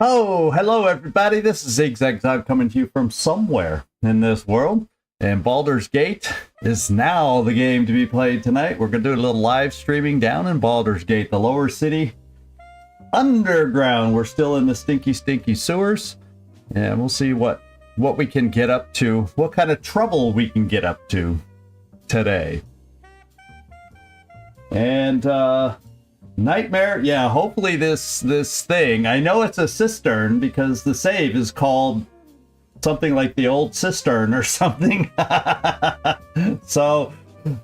Oh, hello everybody, this is XCom coming to you from somewhere in this world. And Baldur's Gate is now the game to be played tonight. We're going to do a little live streaming down in Baldur's Gate, the lower city underground. We're still in the stinky sewers. And we'll see what we can get up to, what kind of trouble we can get up to today. And, Nightmare, yeah, hopefully this thing, I know it's a cistern because the save is called something like the old cistern or something. So,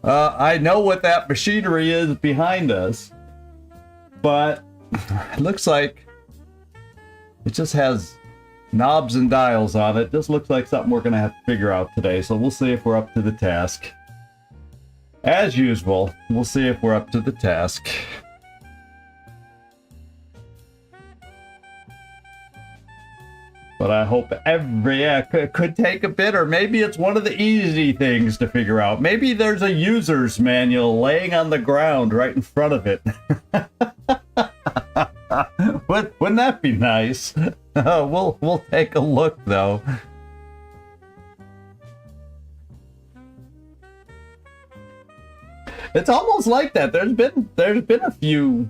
I know what that machinery is behind us, but it looks like it just has knobs and dials on it. Just looks like something we're going to have to figure out today, so we'll see if we're up to the task. As usual, we'll see if we're up to the task. But I hope could take a bit, or maybe it's one of the easy things to figure out. Maybe there's a user's manual laying on the ground right in front of it. Wouldn't that be nice? We'll take a look though. It's almost like that. There's been a few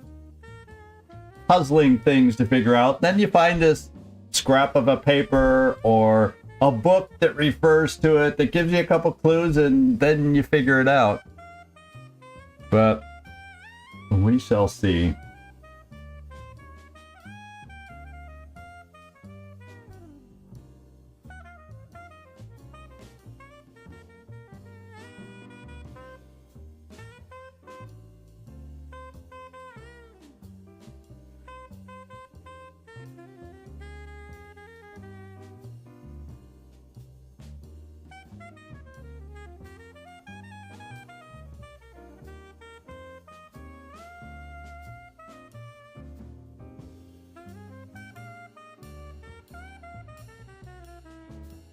puzzling things to figure out. Then you find this scrap of a paper or a book that refers to it that gives you a couple clues, and then you figure it out. But we shall see.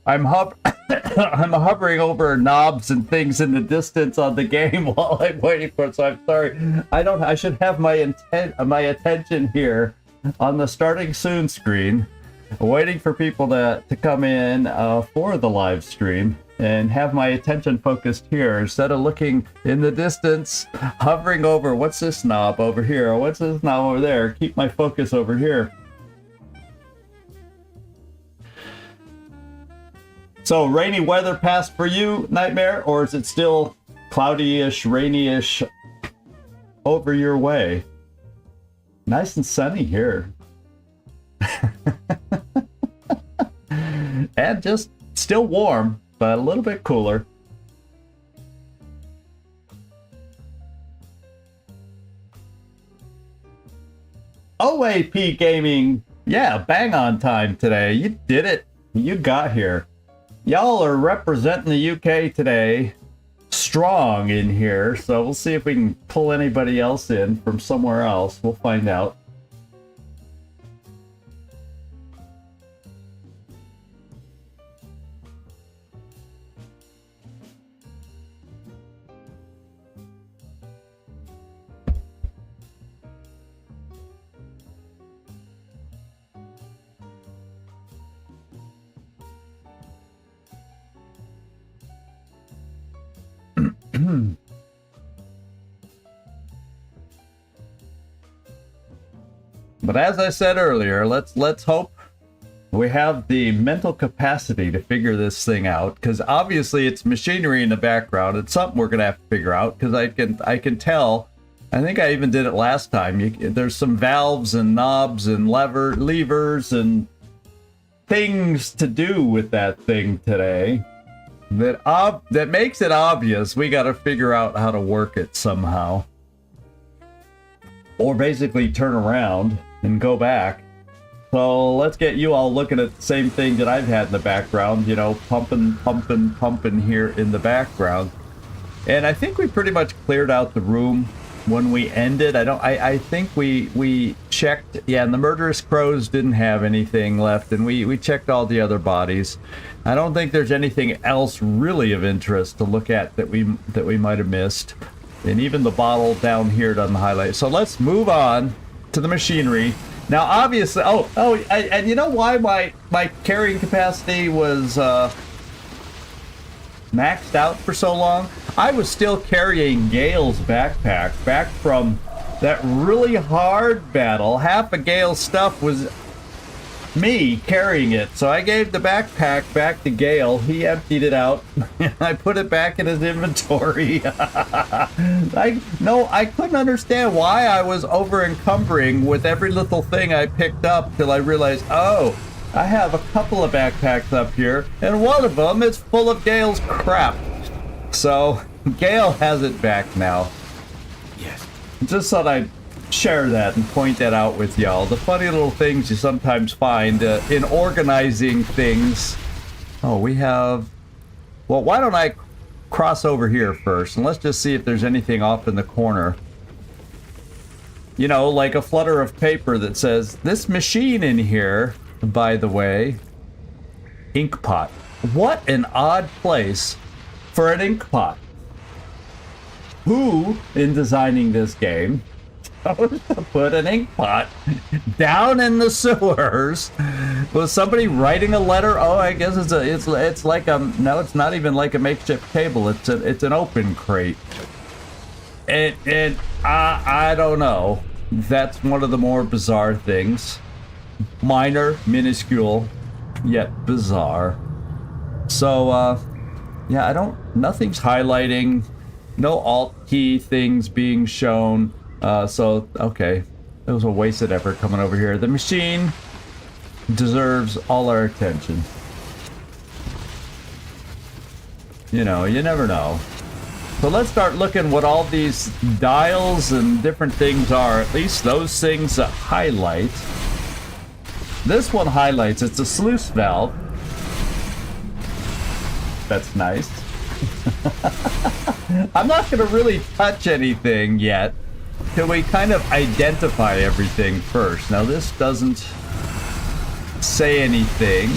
I'm hovering over knobs and things in the distance on the game while I'm waiting for it, so I'm sorry. I should have my attention here on the starting soon screen, waiting for people to come in for the live stream, and have my attention focused here instead of looking in the distance, hovering over what's this knob over here, or what's this knob over there. Keep my focus over here. So, rainy weather passed for you, Nightmare, or is it still cloudy-ish, rainy-ish over your way? Nice and sunny here. And just still warm, but a little bit cooler. OAP Gaming, yeah, bang on time today. You did it. You got here. Y'all are representing the UK today, strong in here, so we'll see if we can pull anybody else in from somewhere else. We'll find out. But as I said earlier, let's hope we have the mental capacity to figure this thing out, because obviously it's machinery in the background. It's something we're gonna have to figure out, because I can tell. I think I even did it last time. There's some valves and knobs and levers and things to do with that thing today that makes it obvious we got to figure out how to work it somehow, or basically turn around and go back. So let's get you all looking at the same thing that I've had in the background, you know, pumping here in the background. And I think we pretty much cleared out the room when we ended. I think we checked, yeah, and the murderous crows didn't have anything left, and we checked all the other bodies. I don't think there's anything else really of interest to look at that we might have missed. And even the bottle down here doesn't highlight. So let's move on to the machinery Now, obviously, and you know why my carrying capacity was maxed out for so long? I was still carrying Gale's backpack back from that really hard battle. Half of Gale's stuff was me carrying it, so I gave the backpack back to Gale. He emptied it out. I put it back in his inventory. I couldn't understand why I was over encumbering with every little thing I picked up till I realized, oh, I have a couple of backpacks up here, and one of them is full of Gale's crap. So Gale has it back now. Yes. Just thought I'd share that and point that out with y'all. The funny little things you sometimes find in organizing things. Oh, we have... Well, why don't I cross over here first, and let's just see if there's anything off in the corner. You know, like a flutter of paper that says, this machine in here, by the way, ink pot. What an odd place for an ink pot. Who, in designing this game, to put an ink pot down in the sewers? Was somebody writing a letter? Oh, I guess it's like a, no, it's not even like a makeshift table. It's an open crate. And I don't know. That's one of the more bizarre things. Minor, minuscule, yet bizarre. So yeah, nothing's highlighting. No alt key things being shown. So, okay. It was a wasted effort coming over here. The machine deserves all our attention. You know, you never know. So let's start looking what all these dials and different things are. At least those things that highlight. This one highlights. It's a sluice valve. That's nice. I'm not going to really touch anything yet till we kind of identify everything first. Now this doesn't say anything.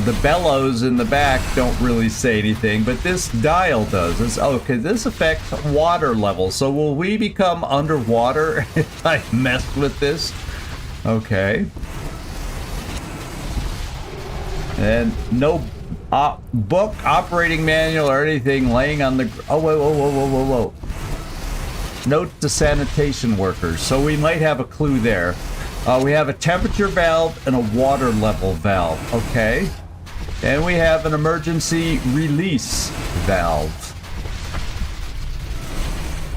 The bellows in the back don't really say anything, but this dial does. Okay, this affects water level. So will we become underwater if I mess with this? Okay. And no book, operating manual, or anything laying on the... Oh, whoa. Note to sanitation workers. So we might have a clue there. We have a temperature valve and a water level valve. Okay. And we have an emergency release valve.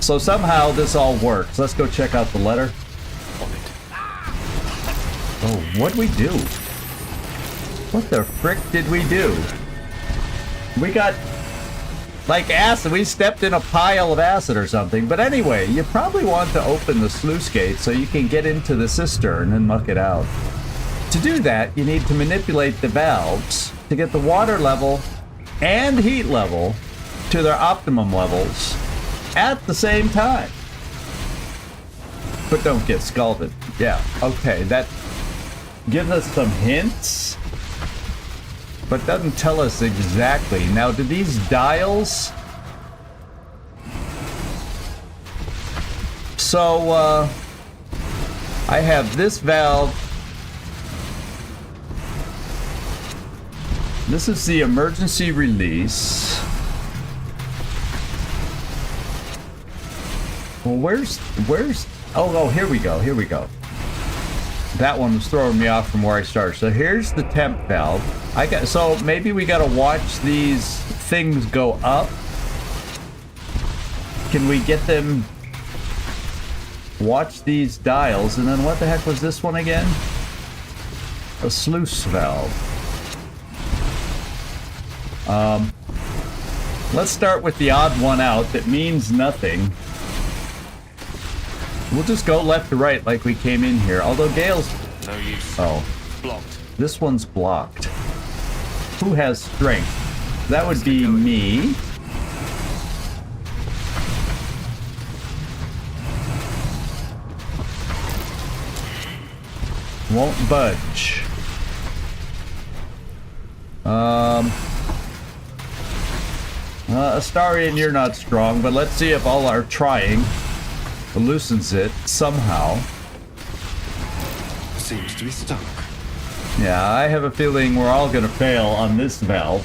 So somehow this all works. Let's go check out the letter. Oh, what'd we do? What the frick did we do? We got, like, acid. We stepped in a pile of acid or something. But anyway, you probably want to open the sluice gate so you can get into the cistern and muck it out. To do that, you need to manipulate the valves to get the water level and heat level to their optimum levels at the same time. But don't get scalded. Yeah, okay, that gives us some hints, but doesn't tell us exactly. Now, do these dials... So, I have this valve. This is the emergency release. Well, where's... Oh, here we go. That one was throwing me off from where I started. So here's the temp valve. So maybe we gotta watch these things go up. Can we get them... Watch these dials, and then what the heck was this one again? A sluice valve. Let's start with the odd one out that means nothing. We'll just go left to right like we came in here. Although Gale's... No use. Oh. Blocked. This one's blocked. Who has strength? That would be me. Won't budge. Astarian, you're not strong, but let's see if all our trying loosens it somehow. seems to be stuck. Yeah, I have a feeling we're all gonna fail on this valve.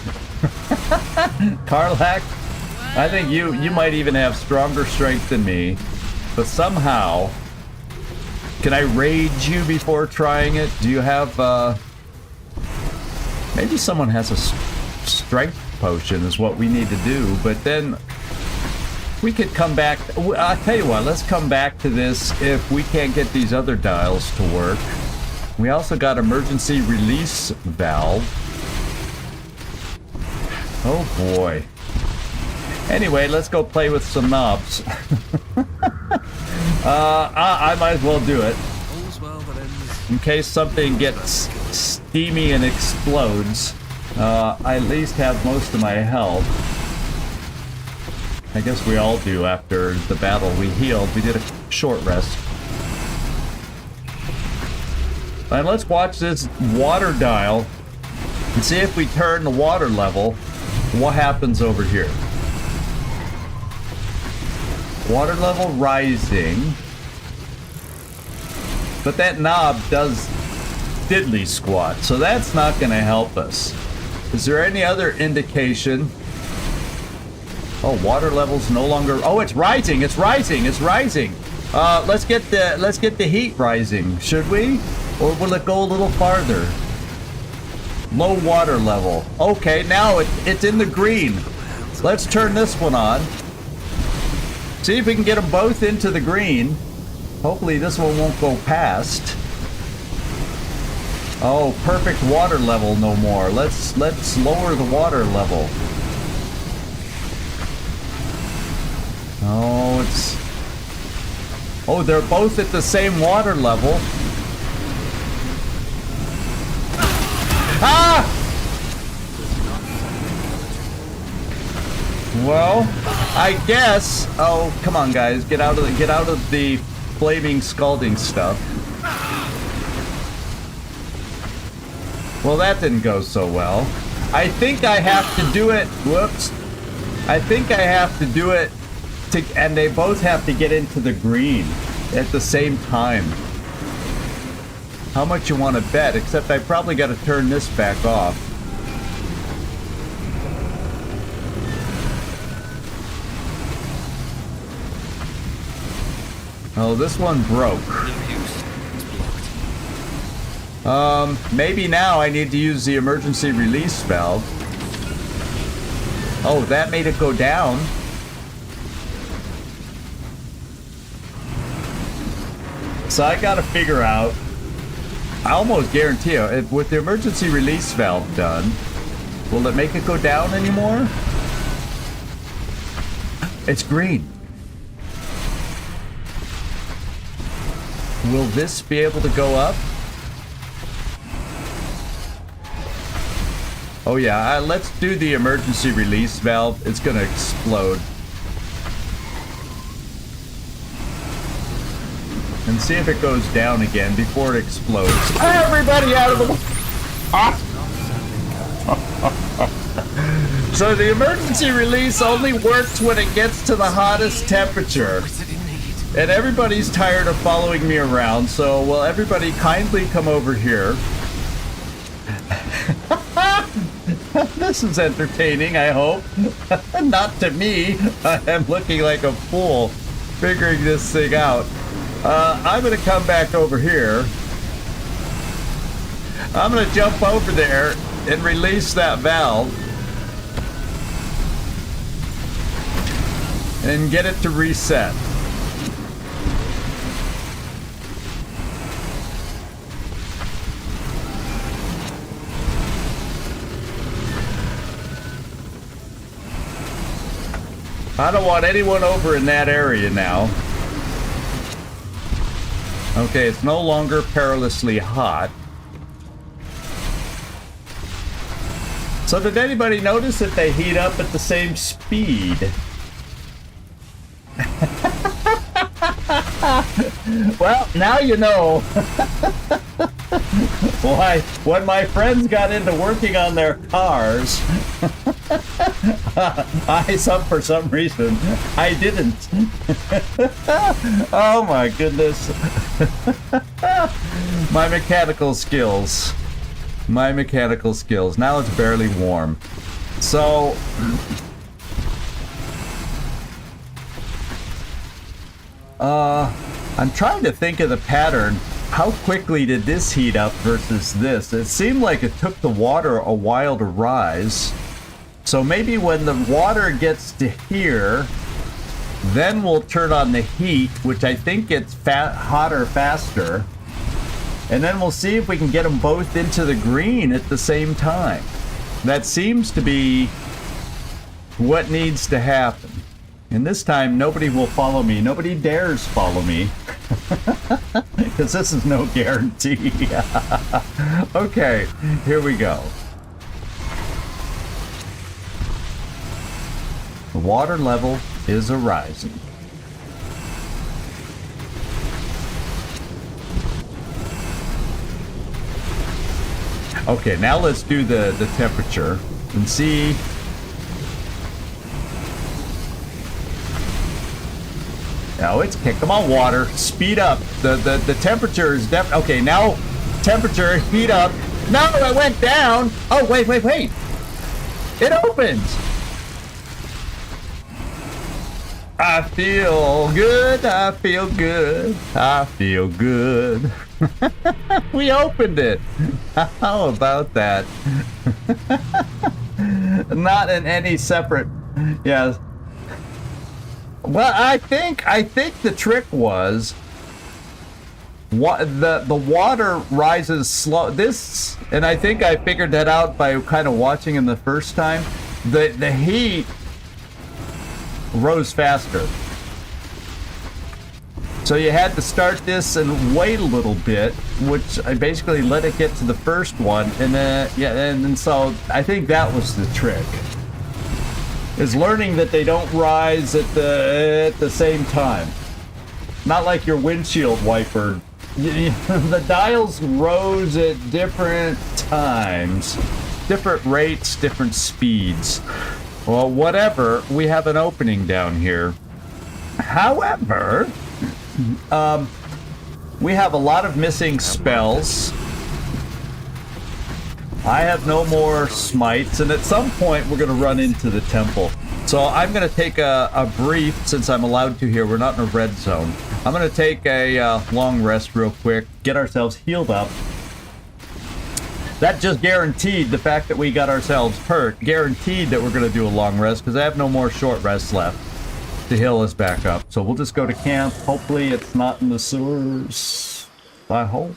Karlak, I think you might even have stronger strength than me, but somehow, can I rage you before trying it? Do you have, maybe someone has a strength potion is what we need to do, but then we could come back. I'll tell you what, let's come back to this if we can't get these other dials to work. We also got emergency release valve. Oh boy. Anyway, let's go play with some knobs. I might as well do it. In case something gets steamy and explodes, I at least have most of my health. I guess we all do after the battle. We healed. We did a short rest. And let's watch this water dial and see if we turn the water level, what happens over here. Water level rising. But that knob does diddly squat, so that's not going to help us. Is there any other indication? Oh, water level's no longer... Oh, it's rising, it's rising, it's rising. Let's get the heat rising, should we? Or will it go a little farther? Low water level. Okay, now it's in the green. Let's turn this one on. See if we can get them both into the green. Hopefully this one won't go past. Oh, perfect water level no more. Let's lower the water level. Oh, it's... Oh, they're both at the same water level. Ah! Well, I guess... Oh, come on, guys. Get out of the flaming scalding stuff. Well, that didn't go so well. I think I have to do it... Whoops. I think I have to do it... And they both have to get into the green at the same time. How much you want to bet? Except I probably got to turn this back off. Oh, this one broke. Maybe now I need to use the emergency release valve. Oh, that made it go down. So I gotta figure out, I almost guarantee you, if with the emergency release valve done, will it make it go down anymore? It's green. Will this be able to go up? Oh yeah, let's do the emergency release valve. It's gonna explode. And see if it goes down again before it explodes. Everybody out of the way! So the emergency release only works when it gets to the hottest temperature. And everybody's tired of following me around, so will everybody kindly come over here? This is entertaining, I hope. Not to me. I'm looking like a fool figuring this thing out. I'm gonna come back over here. I'm gonna jump over there and release that valve and get it to reset. I don't want anyone over in that area now. Okay, it's no longer perilously hot. So did anybody notice that they heat up at the same speed? Well, now you know. Why, when my friends got into working on their cars, for some reason, I didn't. Oh my goodness. My mechanical skills. My mechanical skills. Now it's barely warm. So... I'm trying to think of the pattern. How quickly did this heat up versus this? It seemed like it took the water a while to rise. So maybe when the water gets to here, then we'll turn on the heat, which I think gets hotter faster. And then we'll see if we can get them both into the green at the same time. That seems to be what needs to happen. And this time, nobody will follow me. Nobody dares follow me. Because this is no guarantee. Okay, here we go. The water level is arising. Okay, now let's do the temperature and see. No, it's come on, water. Speed up. The temperature is okay, now temperature, heat up. No, it went down. Oh, wait. It opens. I feel good. I feel good. I feel good. We opened it. How about that? Not in any separate. Yes. Well, I think the trick was the water rises slow. This, and I think I figured that out by kind of watching him the first time. The heat rose faster, so you had to start this and wait a little bit, which I basically let it get to the first one, and then and so I think that was the trick. Is learning that they don't rise at the same time. Not like your windshield wiper. The dials rose at different times, different rates, different speeds. Well, whatever, we have an opening down here. However, we have a lot of missing spells. I have no more smites, and at some point we're going to run into the temple. So I'm going to take a brief, since I'm allowed to here. We're not in a red zone. I'm going to take a long rest real quick, get ourselves healed up. That just guaranteed the fact that we got ourselves hurt. Guaranteed that we're going to do a long rest, because I have no more short rests left to heal us back up. So we'll just go to camp. Hopefully it's not in the sewers. I hope.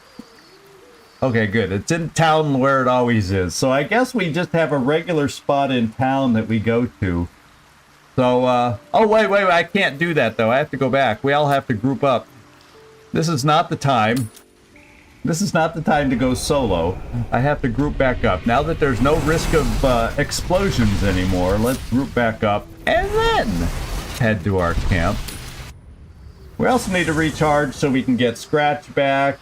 Okay, good. It's in town where it always is. So I guess we just have a regular spot in town that we go to. So, oh, wait, I can't do that, though. I have to go back. We all have to group up. This is not the time. This is not the time to go solo. I have to group back up. Now that there's no risk of explosions anymore, let's group back up and then head to our camp. We also need to recharge so we can get Scratch back,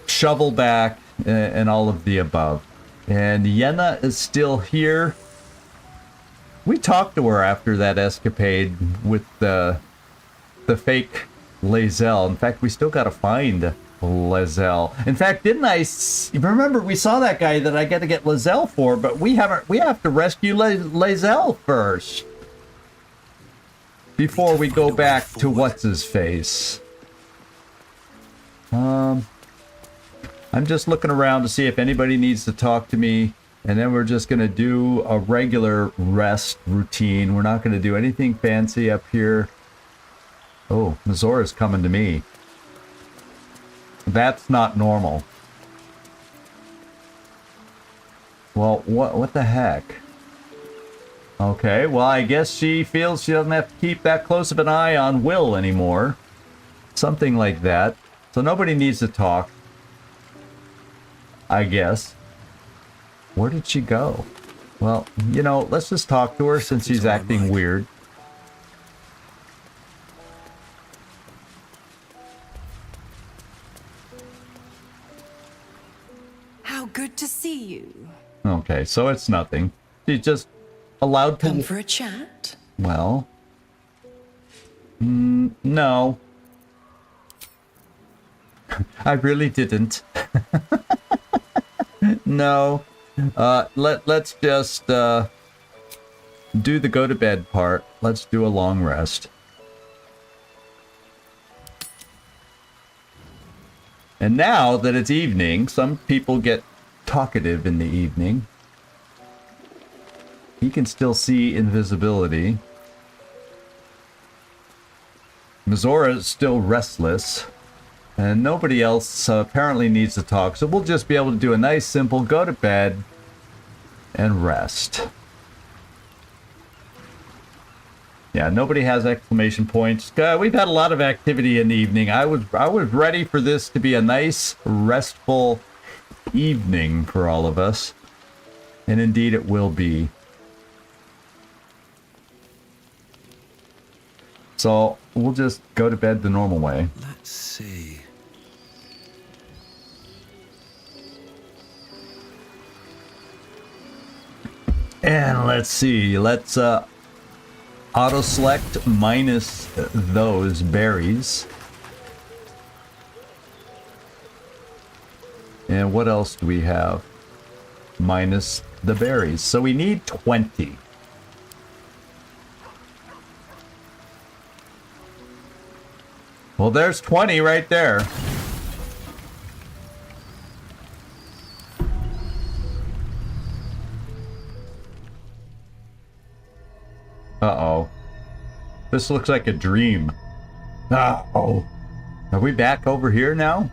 Shovel back, and all of the above. And Yenna is still here. We talked to her after that escapade with the fake lae'zel. In fact, we still got to find lae'zel. In fact, didn't I remember we saw that guy that I got to get lae'zel for, but we have to rescue lae'zel first before we go back to what's his face. I'm just looking around to see if anybody needs to talk to me, and then we're just going to do a regular rest routine. We're not going to do anything fancy up here. Oh, Mazora's coming to me. That's not normal. Well, what the heck? Okay, well, I guess she feels she doesn't have to keep that close of an eye on Will anymore. Something like that. So nobody needs to talk, I guess. Where did she go? Well, you know, let's just talk to her since she's acting weird. to see you. Okay, so it's nothing. She's just allowed to... Come for a chat? Well... no. I really didn't. No. Let's just, do the go to bed part. Let's do a long rest. And now that it's evening, some people get talkative in the evening. He can still see invisibility. Mizora is still restless. And nobody else apparently needs to talk. So we'll just be able to do a nice, simple go to bed and rest. Yeah, nobody has exclamation points. We've had a lot of activity in the evening. I was ready for this to be a nice, restful evening for all of us. And indeed it will be. So we'll just go to bed the normal way. Let's see. And let's see. Let's auto select minus those berries. And what else do we have? Minus the berries. So we need 20. Well, there's 20 right there. Uh-oh. This looks like a dream. Uh-oh. Are we back over here now?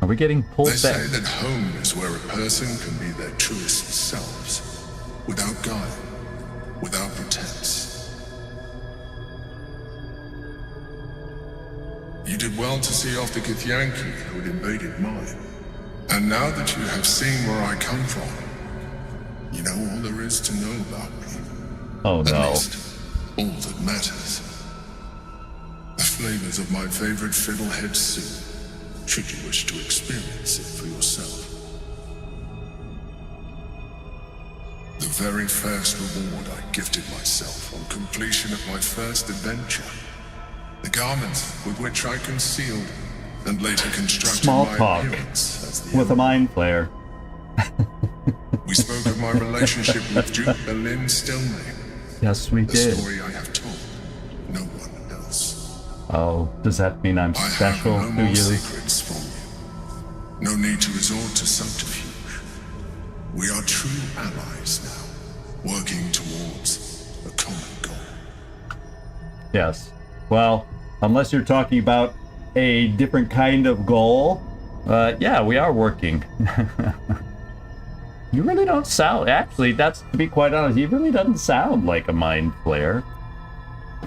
Are we getting pulled They back? say that home is where a person can be their truest selves, without guile, without pretense. You did well to see off the Githyanki who had invaded mine. And now that you have seen where I come from, you know all there is to know about me. Oh At no. least, all that matters. The flavors of my favorite fiddlehead soup, should you wish to experience it for yourself. The very first reward I gifted myself on completion of my first adventure. The garments with which I concealed and later constructed Small my talk appearance as the with a mind flayer. We spoke of my relationship with Duke Berlin Stilney. Yes, we The did. story I have told, no one else. Oh, does that mean I'm I special have to no more you? secrets from you. No need to resort to subterfuge. We are true allies now, working towards a common goal. Yes. Well, unless you're talking about a different kind of goal, yeah, we are working. You really don't sound... Actually, that's, to be quite honest, he really doesn't sound like a mind flayer.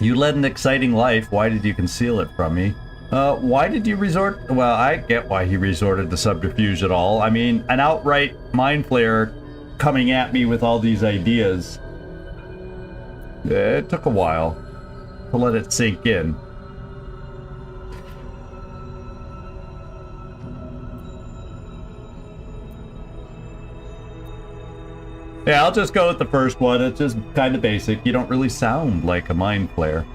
You led an exciting life. Why did you conceal it from me? Why did you resort... Well, I get why he resorted to subterfuge at all. I mean, an outright mind flayer coming at me with all these ideas. It took a while to let it sink in. Yeah, I'll just go with the first one. It's just kind of basic. You don't really sound like a mind flayer.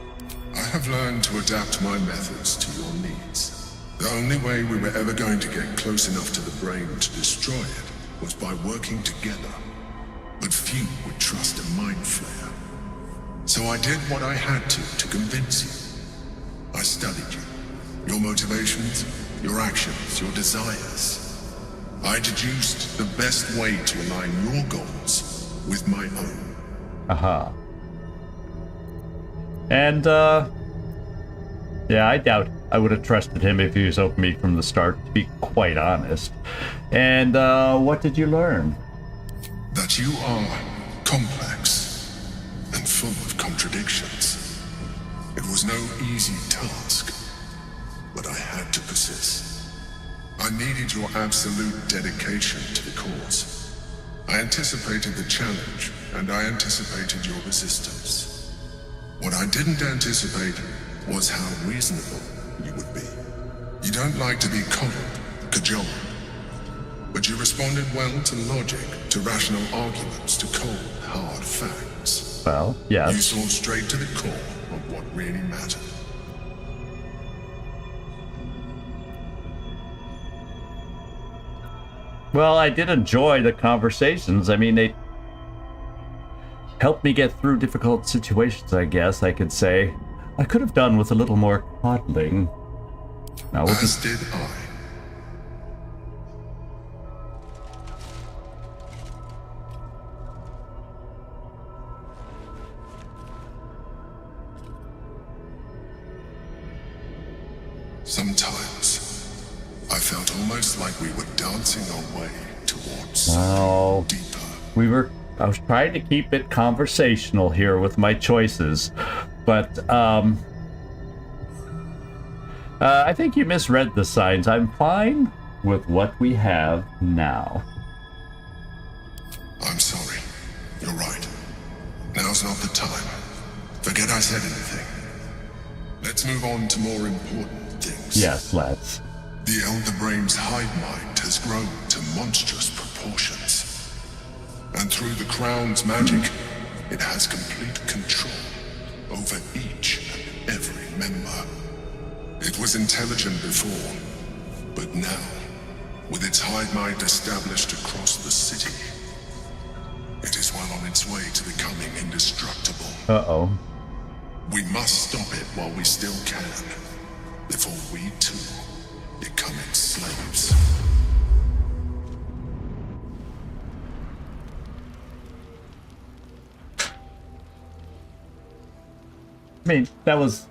I have learned to adapt my methods to your needs. The only way we were ever going to get close enough to the brain to destroy it was by working together. But few would trust a mind flayer. So I did what I had to convince you. I studied you. Your motivations, your actions, your desires. I deduced the best way to align your goals with my own. Aha. And, yeah, I doubt I would have trusted him if he was open me from the start, to be quite honest. And, what did you learn? That you are complex and full of contradictions. It was no easy task, but I had to persist. I needed your absolute dedication to the cause. I anticipated the challenge, and I anticipated your resistance. What I didn't anticipate was how reasonable you would be. You don't like to be coddled, cajoled. But you responded well to logic, to rational arguments, to cold, hard facts. Well, You yes. saw straight to the core of what really mattered. Well, I did enjoy the conversations. I mean, they helped me get through difficult situations, I guess I could say. I could have done with a little more coddling. Now, we'll As just... did I. Sometimes, I felt almost like we were dancing our way towards Oh, deeper. I was trying to keep it conversational here with my choices, but I think you misread the signs. I'm fine with what we have now. I'm sorry. You're right. Now's not the time. Forget I said anything. Let's move on to more important things. Yes, let's. The Elder Brain's hive mind has grown to monstrous proportions. And through the Crown's magic, it has complete control over each and every member. It was intelligent before, but now, with its hive mind established across the city, it is well on its way to becoming indestructible. Uh-oh. We must stop it while we still can, before we too become its slaves. I mean, that was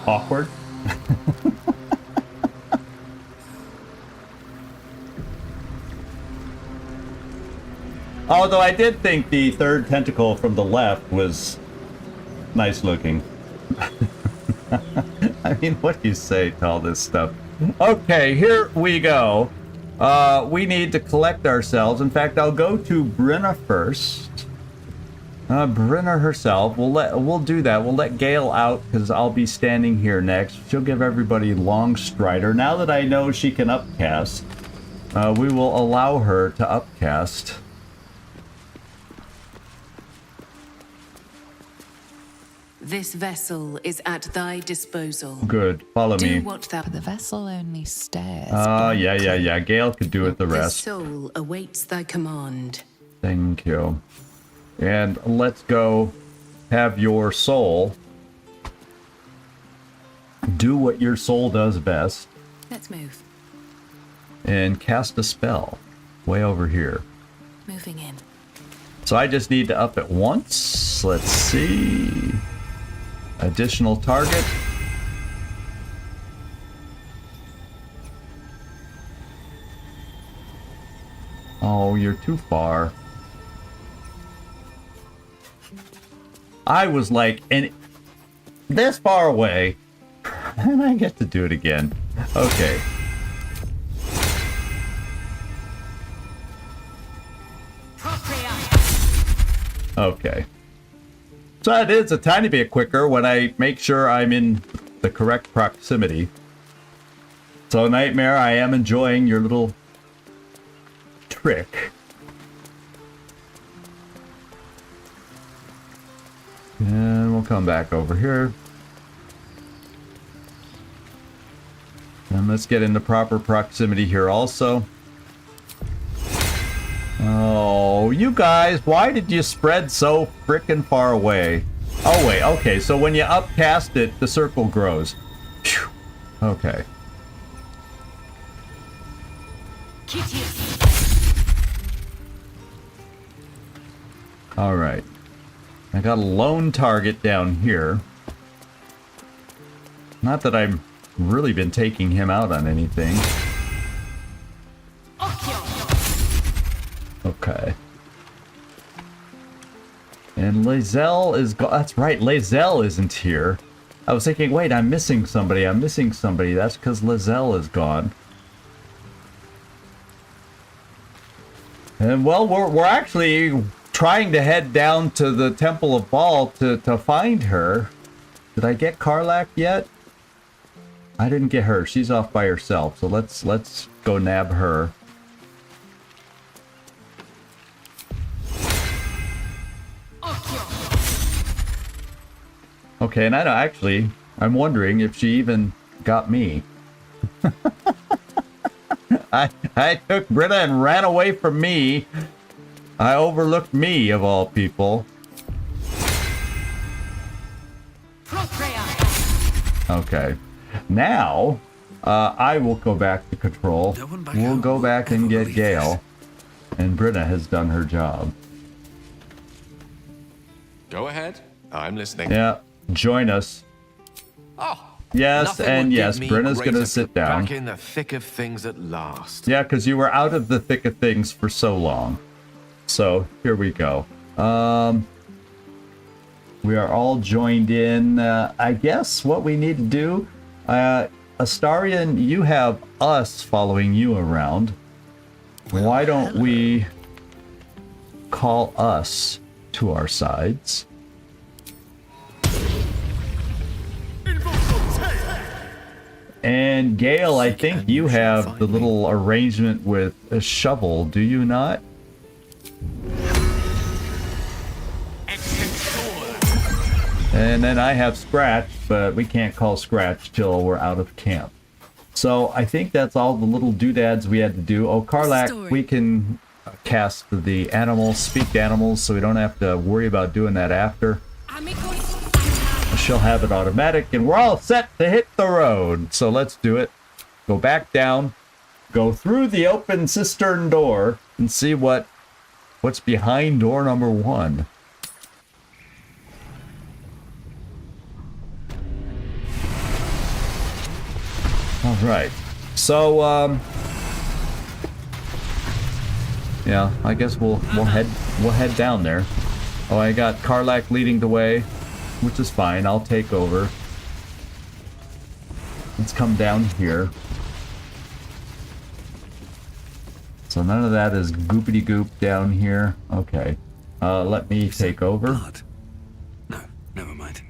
awkward. Although I did think the third tentacle from the left was nice looking. I mean, what do you say to all this stuff? Okay, here we go. We need to collect ourselves. In fact, I'll go to Brenna first. Brenna herself. We'll do that. We'll let Gale out because I'll be standing here next. She'll give everybody long strider. Now that I know she can upcast, we will allow her to upcast. This vessel is at thy disposal. Good. Follow Do me. what thou... The vessel only stares. Yeah. Gale could do it the The rest. soul awaits thy command. Thank you. And let's go have your soul do what your soul does best Let's move. and cast a spell way over here. Moving in. So I just need to up it once. Let's see. Additional target. Oh, you're too far. I was like, this far away, and I get to do it again. Okay. Okay. So it is a tiny bit quicker when I make sure I'm in the correct proximity. So Nightmare, I am enjoying your little trick. And we'll come back over here. And let's get into proper proximity here also. Oh, you guys, why did you spread so frickin' far away? Oh, wait, okay, so when you upcast it, the circle grows. Phew. Okay. Alright. I got a lone target down here. Not that I've really been taking him out on anything. Okay. And lae'zel is that's right, lae'zel isn't here. I was thinking, wait, I'm missing somebody. That's because lae'zel is gone. And well, we're actually trying to head down to the Temple of Baal to find her. Did I get Karlak yet? I didn't get her. She's off by herself. So let's go nab her. Okay, and I'm wondering if she even got me. I took Britta and ran away from me. I overlooked me, of all people. Okay. Now, I will go back to control. We'll go back and get Gale. And Britta has done her job. Go ahead. I'm listening. Yeah, join us. Oh. Yes, and yes, Brenna's gonna sit down. Back in the thick of things at last. Yeah, because you were out of the thick of things for so long. So, here we go. We are all joined in. I guess what we need to do, Astarian, you have us following you around. Why don't we call us to our sides? And Gale, I think you have the little arrangement with a shovel, do you not? And then I have Scratch, but we can't call Scratch till we're out of camp. So I think that's all the little doodads we had to do. Oh, Karlak, we can cast the animals, speak to animals, so we don't have to worry about doing that after. She'll have it automatic, and we're all set to hit the road. So let's do it. Go back down, go through the open cistern door, and see what's behind door number 1. All right. So yeah, I guess we'll head down there. Oh, I got Karlak leading the way, which is fine. I'll take over. Let's come down here. So none of that is goopity goop down here. Okay. Let me take over. No, never mind.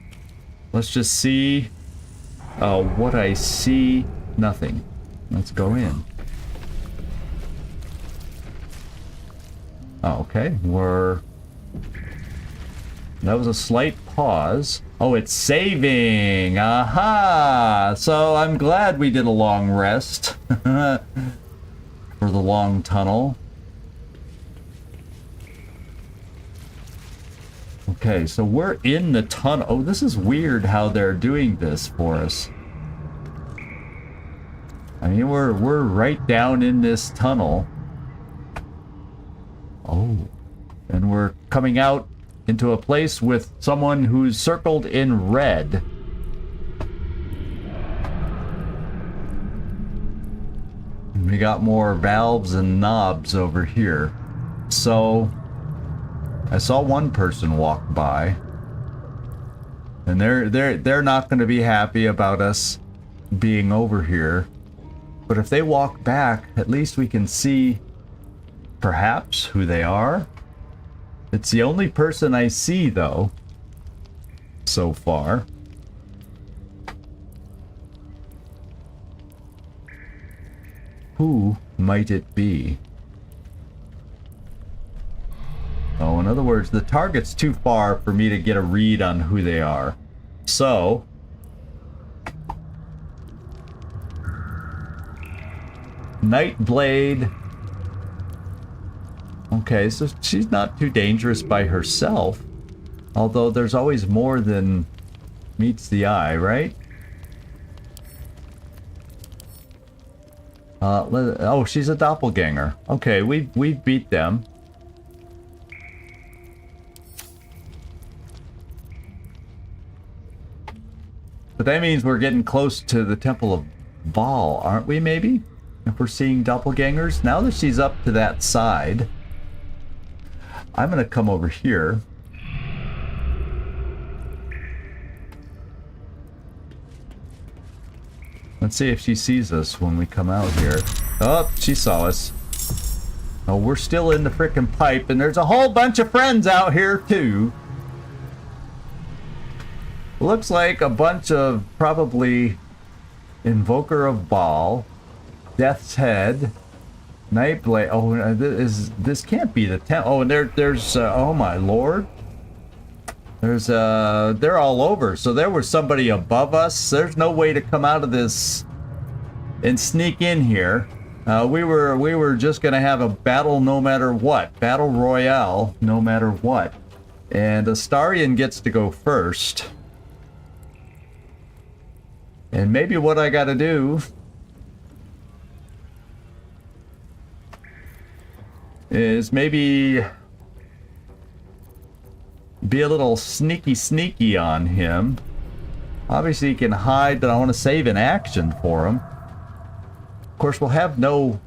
Let's just see what I see. Nothing. Let's go in. Oh, okay. That was a slight pause. Oh, it's saving. Aha! So I'm glad we did a long rest for the long tunnel. Okay, so we're in the tunnel. Oh, this is weird how they're doing this for us. I mean, we're right down in this tunnel. Oh, and we're coming out into a place with someone who's circled in red. We got more valves and knobs over here. So, I saw one person walk by, and they're not going to be happy about us being over here. But if they walk back, at least we can see perhaps who they are. It's the only person I see, though, so far. Who might it be? Oh, in other words, the target's too far for me to get a read on who they are. So, Nightblade. Okay, so she's not too dangerous by herself. Although there's always more than meets the eye, right? Oh, she's a doppelganger. Okay, we beat them. But that means we're getting close to the Temple of Baal, aren't we, maybe? If we're seeing doppelgangers. Now that she's up to that side, I'm going to come over here. Let's see if she sees us when we come out here. Oh, she saw us. Oh, we're still in the frickin' pipe, and there's a whole bunch of friends out here, too. Looks like a bunch of probably Invoker of Baal, Death's Head, Nightblade. Oh, this can't be the temple. Oh, and there's oh my lord. They're all over. So there was somebody above us. There's no way to come out of this and sneak in here. We were just gonna have a battle no matter what. Battle Royale no matter what. And Astarion gets to go first. And maybe what I gotta do is maybe be a little sneaky on him. Obviously he can hide, but I want to save an action for him. Of course, we'll have no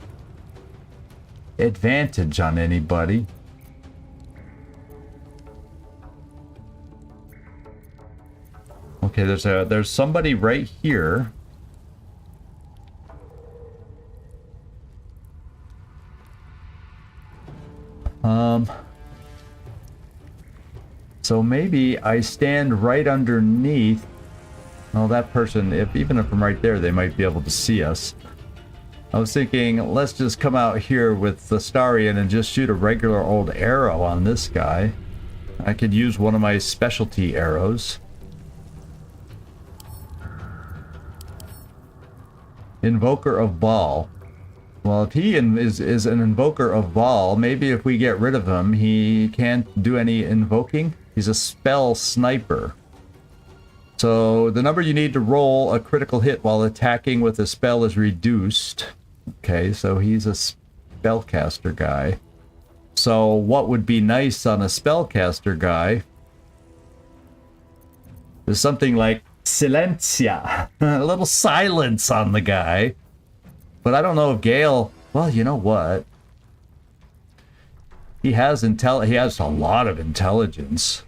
advantage on anybody. Okay, there's somebody right here. So maybe I stand right underneath. Well, that person, even if I'm right there, they might be able to see us. I was thinking, let's just come out here with the Astarion and just shoot a regular old arrow on this guy. I could use one of my specialty arrows. Invoker of Baal. Well, if he is an invoker of Baal, maybe if we get rid of him, he can't do any invoking. He's a spell sniper. So the number you need to roll a critical hit while attacking with a spell is reduced. Okay, so he's a spellcaster guy. So what would be nice on a spellcaster guy is something like Silencia. A little silence on the guy. But I don't know if Gale... Well, you know what? He has a lot of intelligence.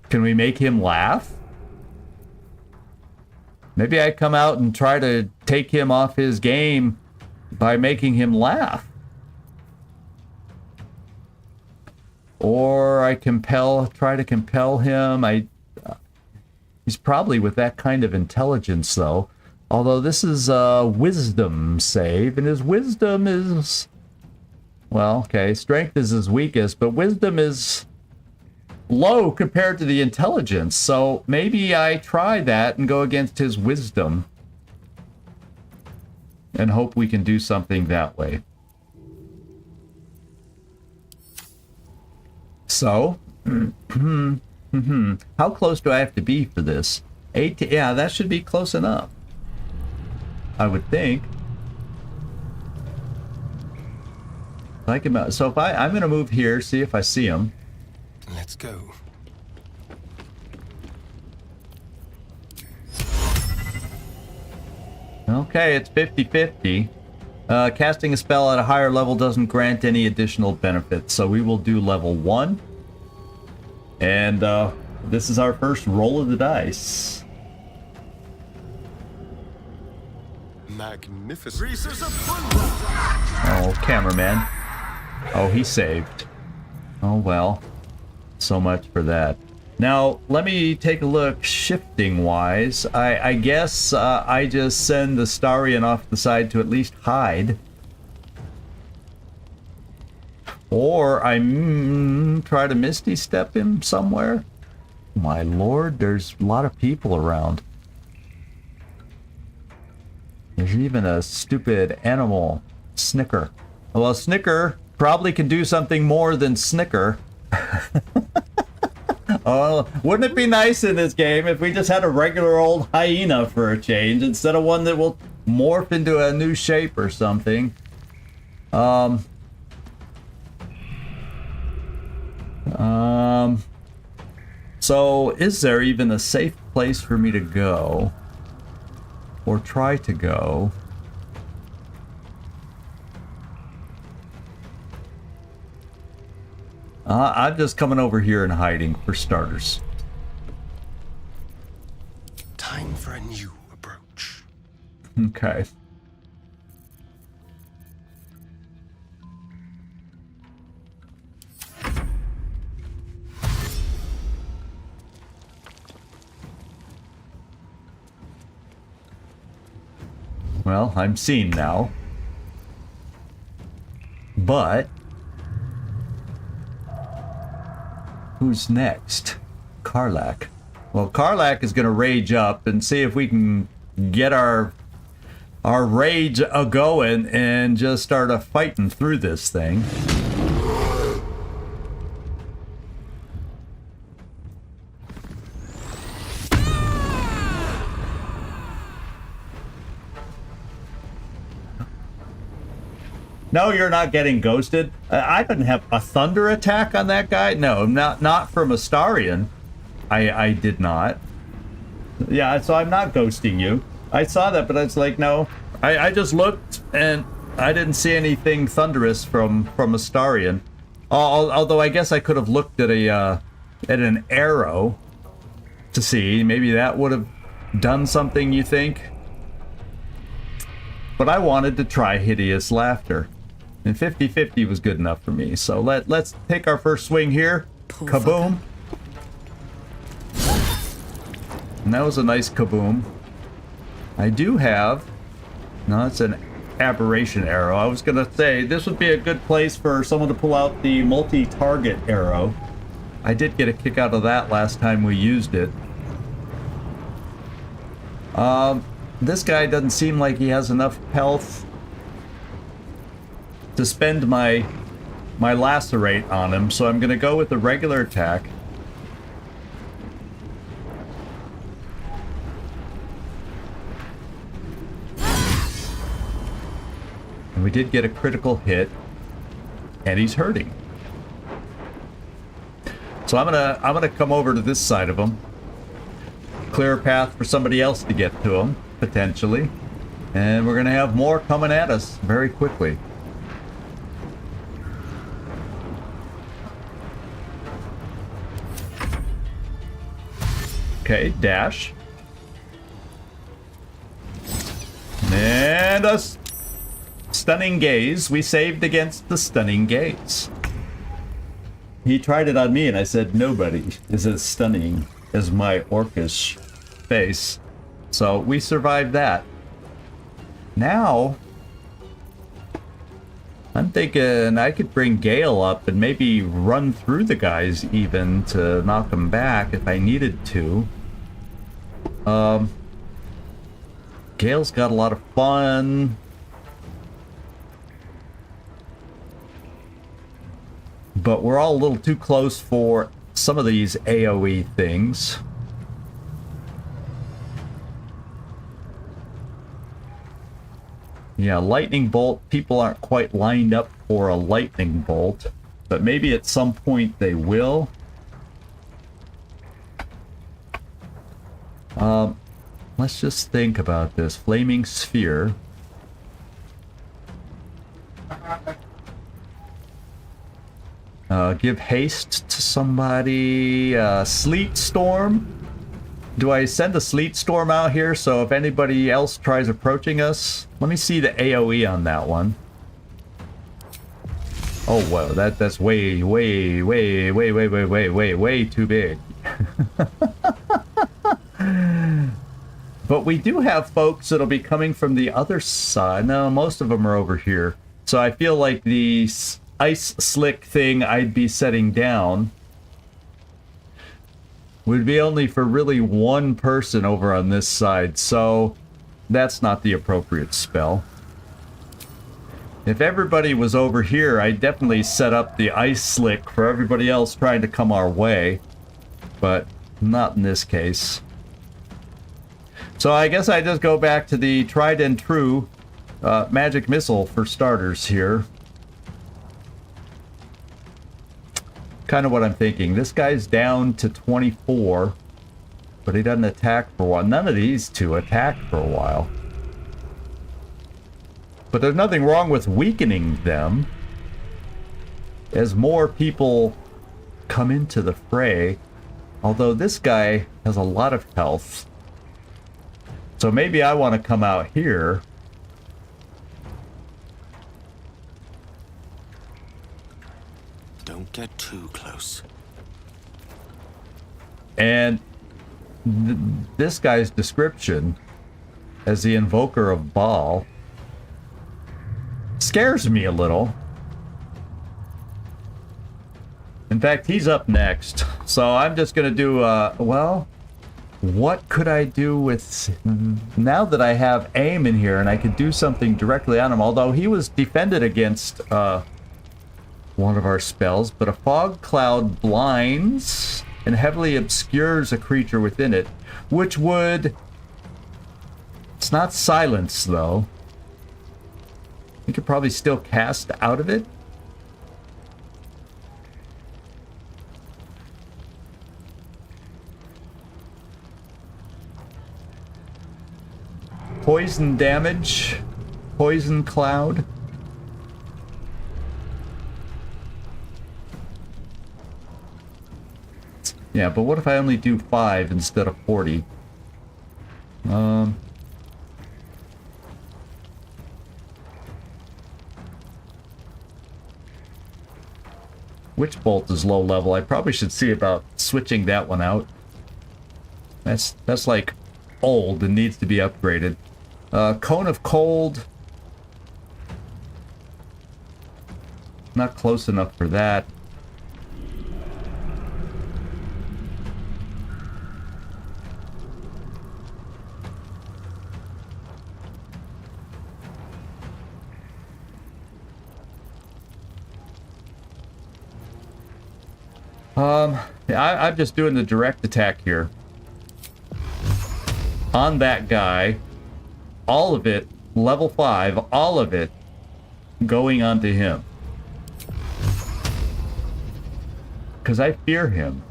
Can we make him laugh? Maybe I come out and try to take him off his game by making him laugh. Or I try to compel him. He's probably with that kind of intelligence, though. Although this is a wisdom save, and his wisdom is... Well, okay, strength is his weakest, but wisdom is low compared to the intelligence. So maybe I try that and go against his wisdom and hope we can do something that way. So, how close do I have to be for this? 8 yeah, that should be close enough, I would think. So if I'm going to move here, see if I see him. Let's go. Okay, it's 50-50. Casting a spell at a higher level doesn't grant any additional benefits, so we will do level 1. And this is our first roll of the dice. Magnificent. Oh, cameraman. Oh, he saved. Oh, well. So much for that. Now, let me take a look shifting-wise. I guess I just send the Astarion off the side to at least hide. Or I try to Misty Step him somewhere. My lord, there's a lot of people around. There's even a stupid animal, Snicker. Well, Snicker probably can do something more than Snicker. Oh, wouldn't it be nice in this game if we just had a regular old hyena for a change instead of one that will morph into a new shape or something? So is there even a safe place for me to go? Or try to go? I'm just coming over here and hiding, for starters. Time for a new approach. Okay. Well, I'm seen now. But who's next? Karlach. Well, Karlach is going to rage up and see if we can get our rage a-going and just start a fighting through this thing. No, you're not getting ghosted. I didn't have a thunder attack on that guy. No, not from Astarion. I did not. Yeah, so I'm not ghosting you. I saw that, but it's like, no. I just looked and I didn't see anything thunderous from Astarion. Although I guess I could have looked at an arrow to see. Maybe that would have done something, you think? But I wanted to try Hideous Laughter. And 50-50 was good enough for me. So let's take our first swing here. Kaboom. And that was a nice kaboom. I do have... No, it's an aberration arrow. I was going to say, this would be a good place for someone to pull out the multi-target arrow. I did get a kick out of that last time we used it. This guy doesn't seem like he has enough health to spend my lacerate on him, so I'm going to go with the regular attack. And we did get a critical hit, and he's hurting. So I'm gonna come over to this side of him, clear a path for somebody else to get to him potentially, and we're gonna have more coming at us very quickly. Okay, dash. And a stunning gaze. We saved against the stunning gaze. He tried it on me and I said, nobody is as stunning as my orcish face. So we survived that. Now, I'm thinking I could bring Gale up and maybe run through the guys even to knock them back if I needed to. Gale's got a lot of fun. But we're all a little too close for some of these AoE things. Yeah, lightning bolt. People aren't quite lined up for a lightning bolt, but maybe at some point they will. Let's just think about this. Flaming sphere. Give haste to somebody. Sleet storm. Do I send a sleet storm out here so if anybody else tries approaching us? Let me see the AoE on that one. Oh, whoa, that's way too big. But we do have folks that'll be coming from the other side. No, most of them are over here. So I feel like the ice slick thing I'd be setting down would be only for really one person over on this side, so that's not the appropriate spell. If everybody was over here, I'd definitely set up the ice slick for everybody else trying to come our way, but not in this case. So I guess I just go back to the tried and true magic missile for starters here. Kind of what I'm thinking. This guy's down to 24, but he doesn't attack for a while. None of these two attack for a while. But there's nothing wrong with weakening them. As more people come into the fray, although this guy has a lot of health. So maybe I want to come out here. Don't get too close. And this guy's description as the invoker of Baal scares me a little. In fact, he's up next. So I'm just gonna do, well, what could I do with, now that I have aim in here and I could do something directly on him, although he was defended against, one of our spells, but a fog cloud blinds and heavily obscures a creature within it, which would, it's not silence though. You could probably still cast out of it. Poison damage. Poison cloud. Yeah, but what if I only do 5 instead of 40? Witch Bolt is low level. I probably should see about switching that one out. That's like old and needs to be upgraded. Cone of Cold. Not close enough for that. Yeah, I'm just doing the direct attack here. On that guy. All of it, level 5, all of it going onto him. Because I fear him.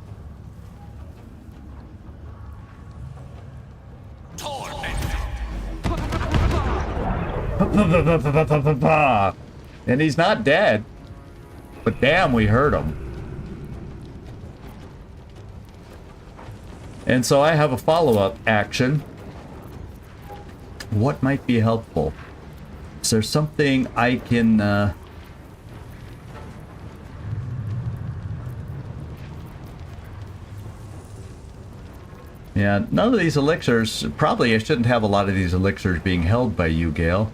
And he's not dead. But damn, we hurt him. And so I have a follow-up action. What might be helpful? Is there something I can... Yeah, none of these elixirs... Probably I shouldn't have a lot of these elixirs being held by you, Gale.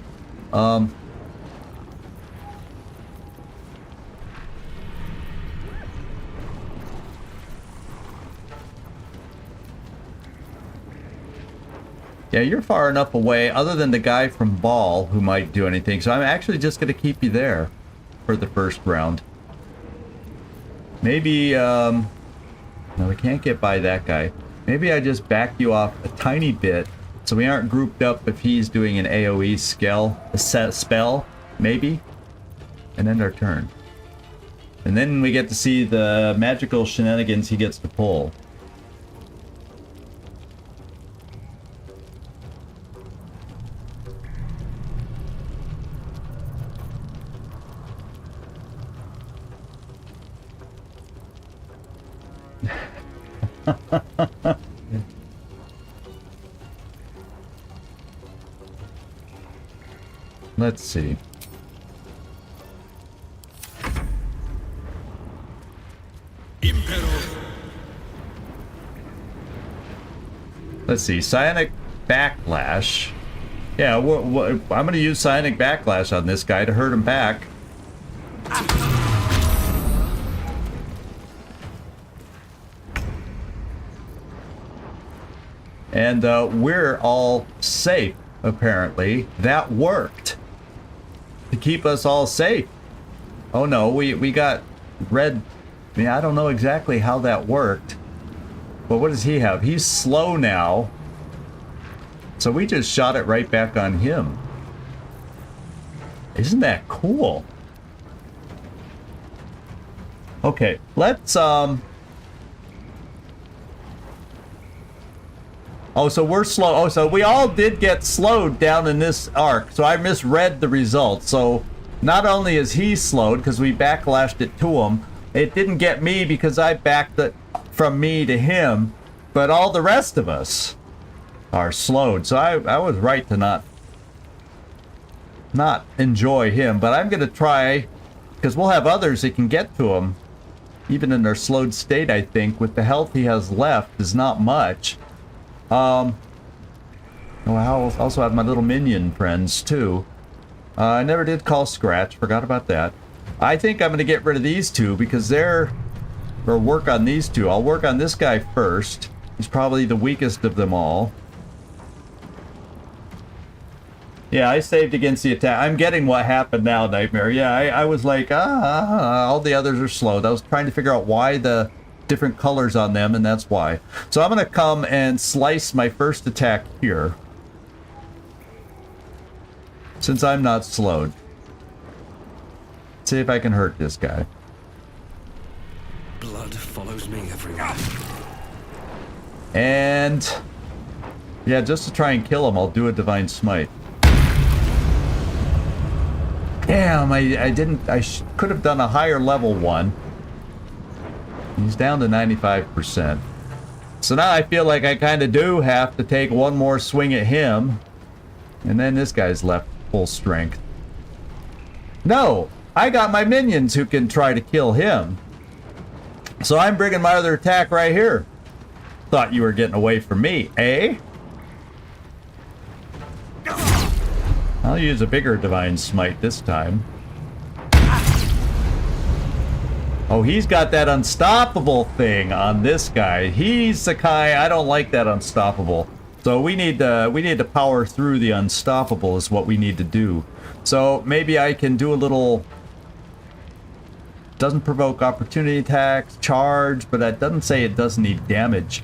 Yeah, you're far enough away, other than the guy from Ball, who might do anything. So I'm actually just going to keep you there for the first round. Maybe, no, we can't get by that guy. Maybe I just back you off a tiny bit, so we aren't grouped up if he's doing an AoE spell, maybe. And end our turn. And then we get to see the magical shenanigans he gets to pull. Let's see. Let's see. Psionic Backlash. Yeah, I'm going to use Psionic Backlash on this guy to hurt him back. And we're all safe, apparently. That worked. To keep us all safe. Oh no, we got red. I mean, I don't know exactly how that worked. But what does he have? He's slow now. So we just shot it right back on him. Isn't that cool? Okay, let's Oh, so we're slow. Oh, so we all did get slowed down in this arc. So I misread the results. So not only is he slowed because we backlashed it to him, it didn't get me because I backed it from me to him, but all the rest of us are slowed. So I was right to not enjoy him, but I'm going to try because we'll have others that can get to him even in their slowed state. I think with the health he has left is not much. I also have my little minion friends too. I never did call Scratch, forgot about that. I think I'm going to get rid of these two because they're or work on these two. I'll work on this guy first. He's probably the weakest of them all. Yeah, I saved against the attack. I'm getting what happened now, Nightmare. Yeah, I was like, all the others are slowed. I was trying to figure out why the different colors on them, and that's why. So I'm going to come and slice my first attack here. Since I'm not slowed. See if I can hurt this guy. Blood follows me everywhere. And... yeah, just to try and kill him, I'll do a Divine Smite. Damn, I didn't... could have done a higher level one. He's down to 95%. So now I feel like I kind of do have to take one more swing at him. And then this guy's left full strength. No! I got my minions who can try to kill him. So I'm bringing my other attack right here. Thought you were getting away from me, eh? I'll use a bigger Divine Smite this time. Oh, he's got that unstoppable thing on this guy. He's the kind, I don't like that unstoppable. So we need to power through the unstoppable is what we need to do. So maybe I can do a little... doesn't provoke opportunity attacks, charge, but that doesn't say it doesn't need damage.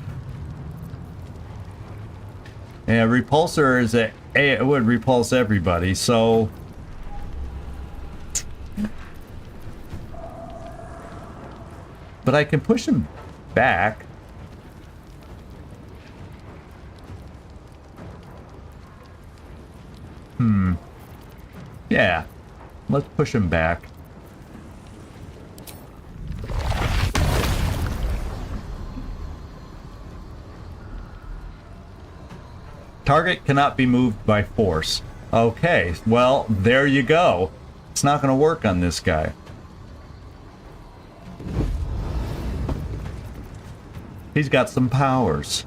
And repulsor is it would repulse everybody, so... but I can push him back. Yeah. Let's push him back. Target cannot be moved by force. Okay, well, there you go. It's not going to work on this guy. He's got some powers.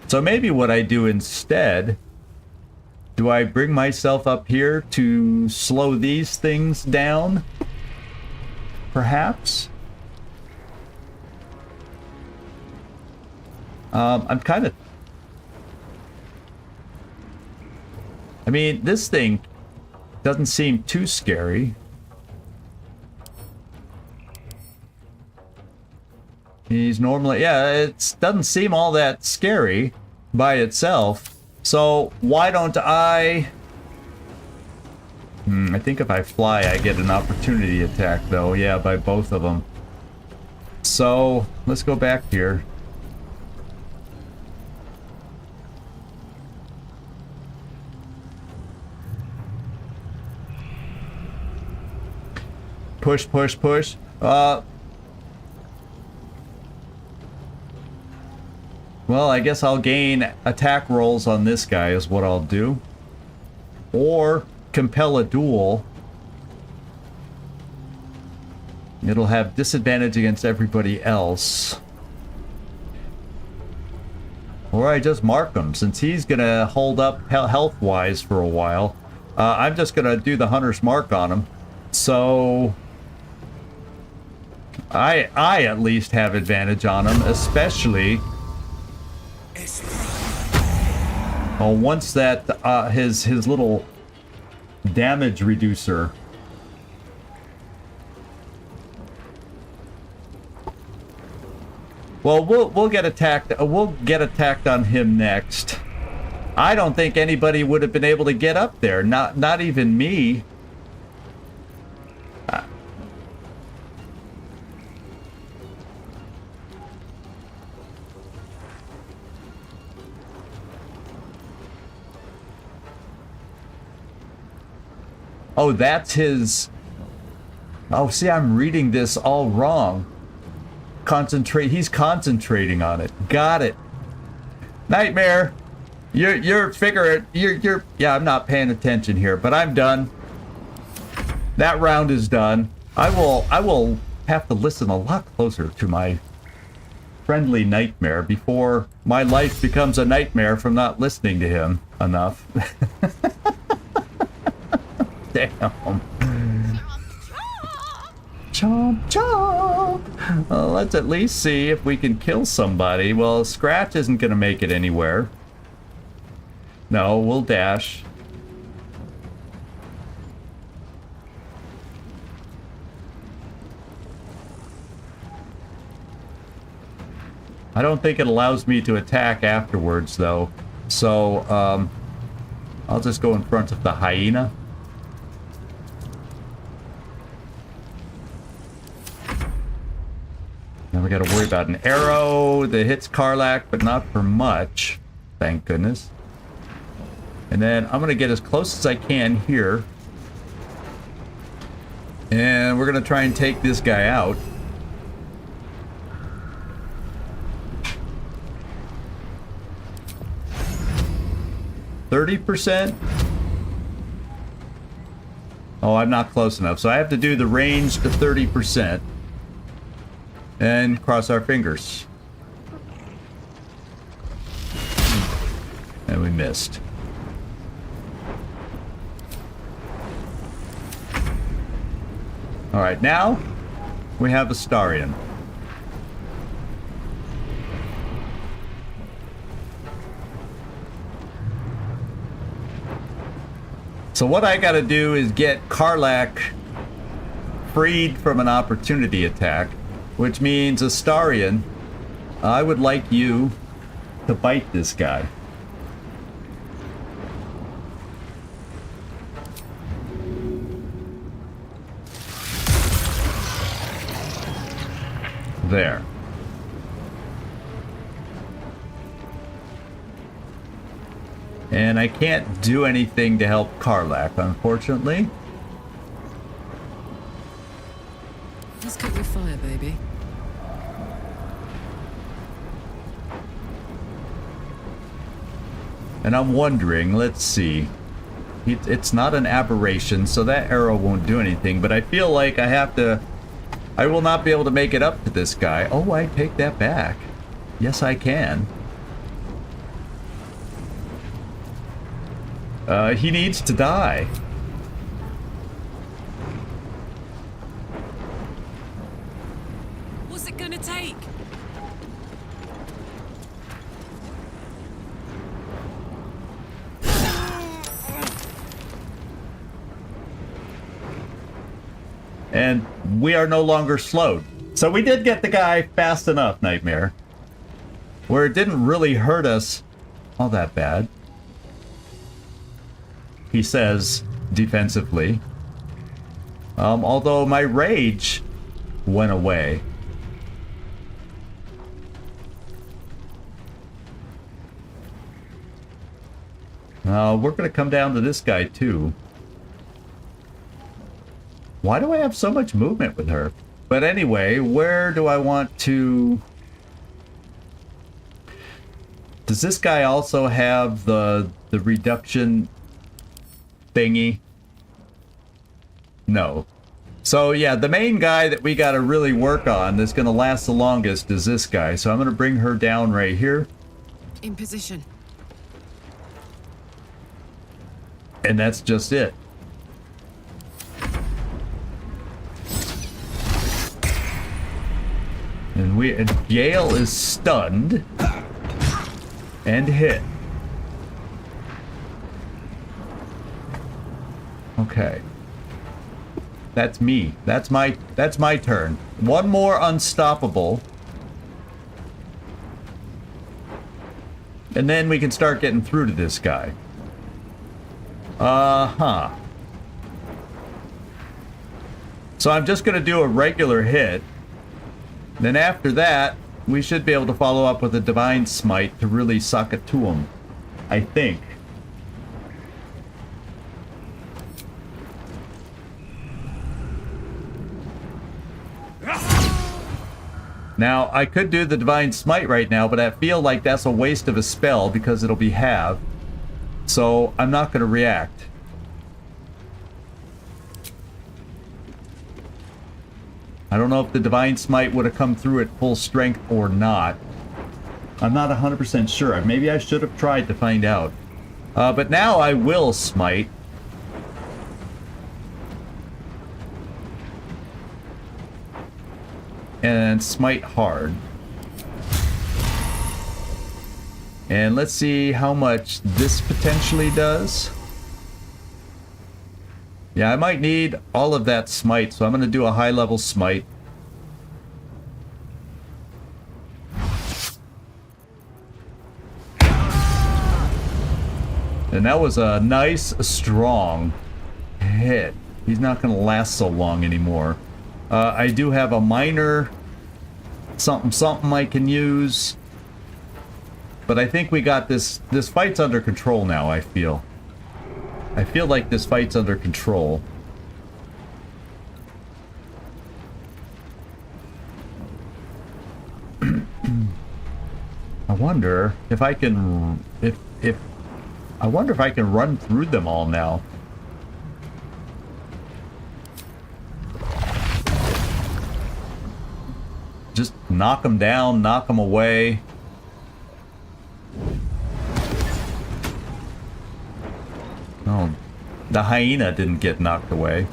So maybe what I do instead, do I bring myself up here to slow these things down? Perhaps? I'm kind of... I mean, this thing doesn't seem too scary. He's normally... yeah, it doesn't seem all that scary by itself. So, why don't I... I think if I fly, I get an opportunity attack, though. Yeah, by both of them. So, let's go back here. Push, push, push. Well, I guess I'll gain attack rolls on this guy is what I'll do. Or compel a duel. It'll have disadvantage against everybody else. Or I just mark him, since he's gonna hold up health-wise for a while. I'm just gonna do the Hunter's Mark on him. So... I at least have advantage on him, especially... oh, once that, his little damage reducer. Well, we'll get attacked. We'll get attacked on him next. I don't think anybody would have been able to get up there. Not even me. Oh, that's his... oh, see, I'm reading this all wrong. He's concentrating on it. Got it. Nightmare. You're figuring... You're... yeah, I'm not paying attention here, but I'm done. That round is done. I will have to listen a lot closer to my friendly Nightmare before my life becomes a nightmare from not listening to him enough. Damn. Chomp, chomp. Let's at least see if we can kill somebody. Well, Scratch isn't going to make it anywhere. No, we'll dash. I don't think it allows me to attack afterwards, though. So, I'll just go in front of the hyena. Now we gotta worry about an arrow that hits Karlach, but not for much. Thank goodness. And then I'm gonna get as close as I can here. And we're gonna try and take this guy out. %. Oh, I'm not close enough. So I have to do the range to 30%. And cross our fingers. And we missed. Alright, now we have Astarion. So what I gotta do is get Karlach freed from an opportunity attack, which means Astarion, I would like you to bite this guy. There. And I can't do anything to help Karlach, unfortunately. Let's cook your fire, baby. And I'm wondering, let's see. It's not an aberration, so that arrow won't do anything, but I feel like I have to... I will not be able to make it up to this guy. Oh, I take that back. Yes, I can. He needs to die. What's it gonna take? And we are no longer slowed. So we did get the guy fast enough, Nightmare, where it didn't really hurt us all that bad. He says defensively. Although my rage went away. We're going to come down to this guy too. Why do I have so much movement with her? But anyway, where do I want to... Does this guy also have the reduction thingy? No. So yeah, the main guy that we got to really work on that's going to last the longest is this guy. So I'm going to bring her down right here. In position. And that's just it. And Gale is stunned and hit. Okay. That's me. That's my turn. One more unstoppable. And then we can start getting through to this guy. So I'm just going to do a regular hit. Then after that, we should be able to follow up with a Divine Smite to really suck it to him. I think. Now, I could do the Divine Smite right now, but I feel like that's a waste of a spell because it'll be halved. So, I'm not going to react. I don't know if the Divine Smite would have come through at full strength or not. I'm not 100% sure. Maybe I should have tried to find out. But now I will smite. and smite hard. And let's see how much this potentially does. Yeah, I might need all of that smite, so I'm going to do a high level smite. And that was a nice, strong hit. He's not going to last so long anymore. I do have a minor something I can use. But I think we got this. This fight's under control now, I feel. I feel like this fight's under control. I wonder if I can... I wonder if I can run through them all now. Just knock them down, knock them away. Oh, the hyena didn't get knocked away.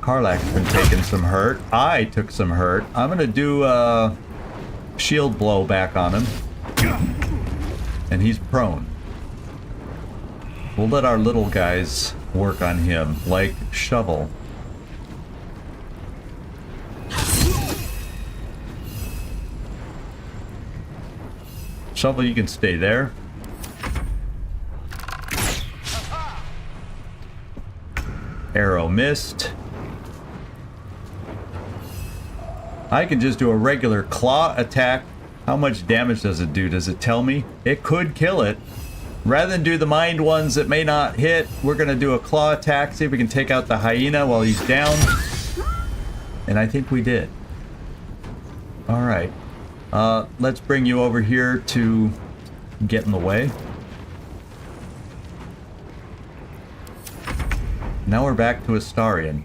Karlach's been taking some hurt. I took some hurt. I'm gonna do a shield blow back on him. And he's prone. We'll let our little guys work on him, like Shovel. Shovel, you can stay there. Arrow missed. I can just do a regular claw attack. How much damage does it do? Does it tell me? It could kill it. Rather than do the mind ones that may not hit, we're going to do a claw attack. See if we can take out the hyena while he's down. And I think we did. Alright. Let's bring you over here to get in the way. Now we're back to Astarion.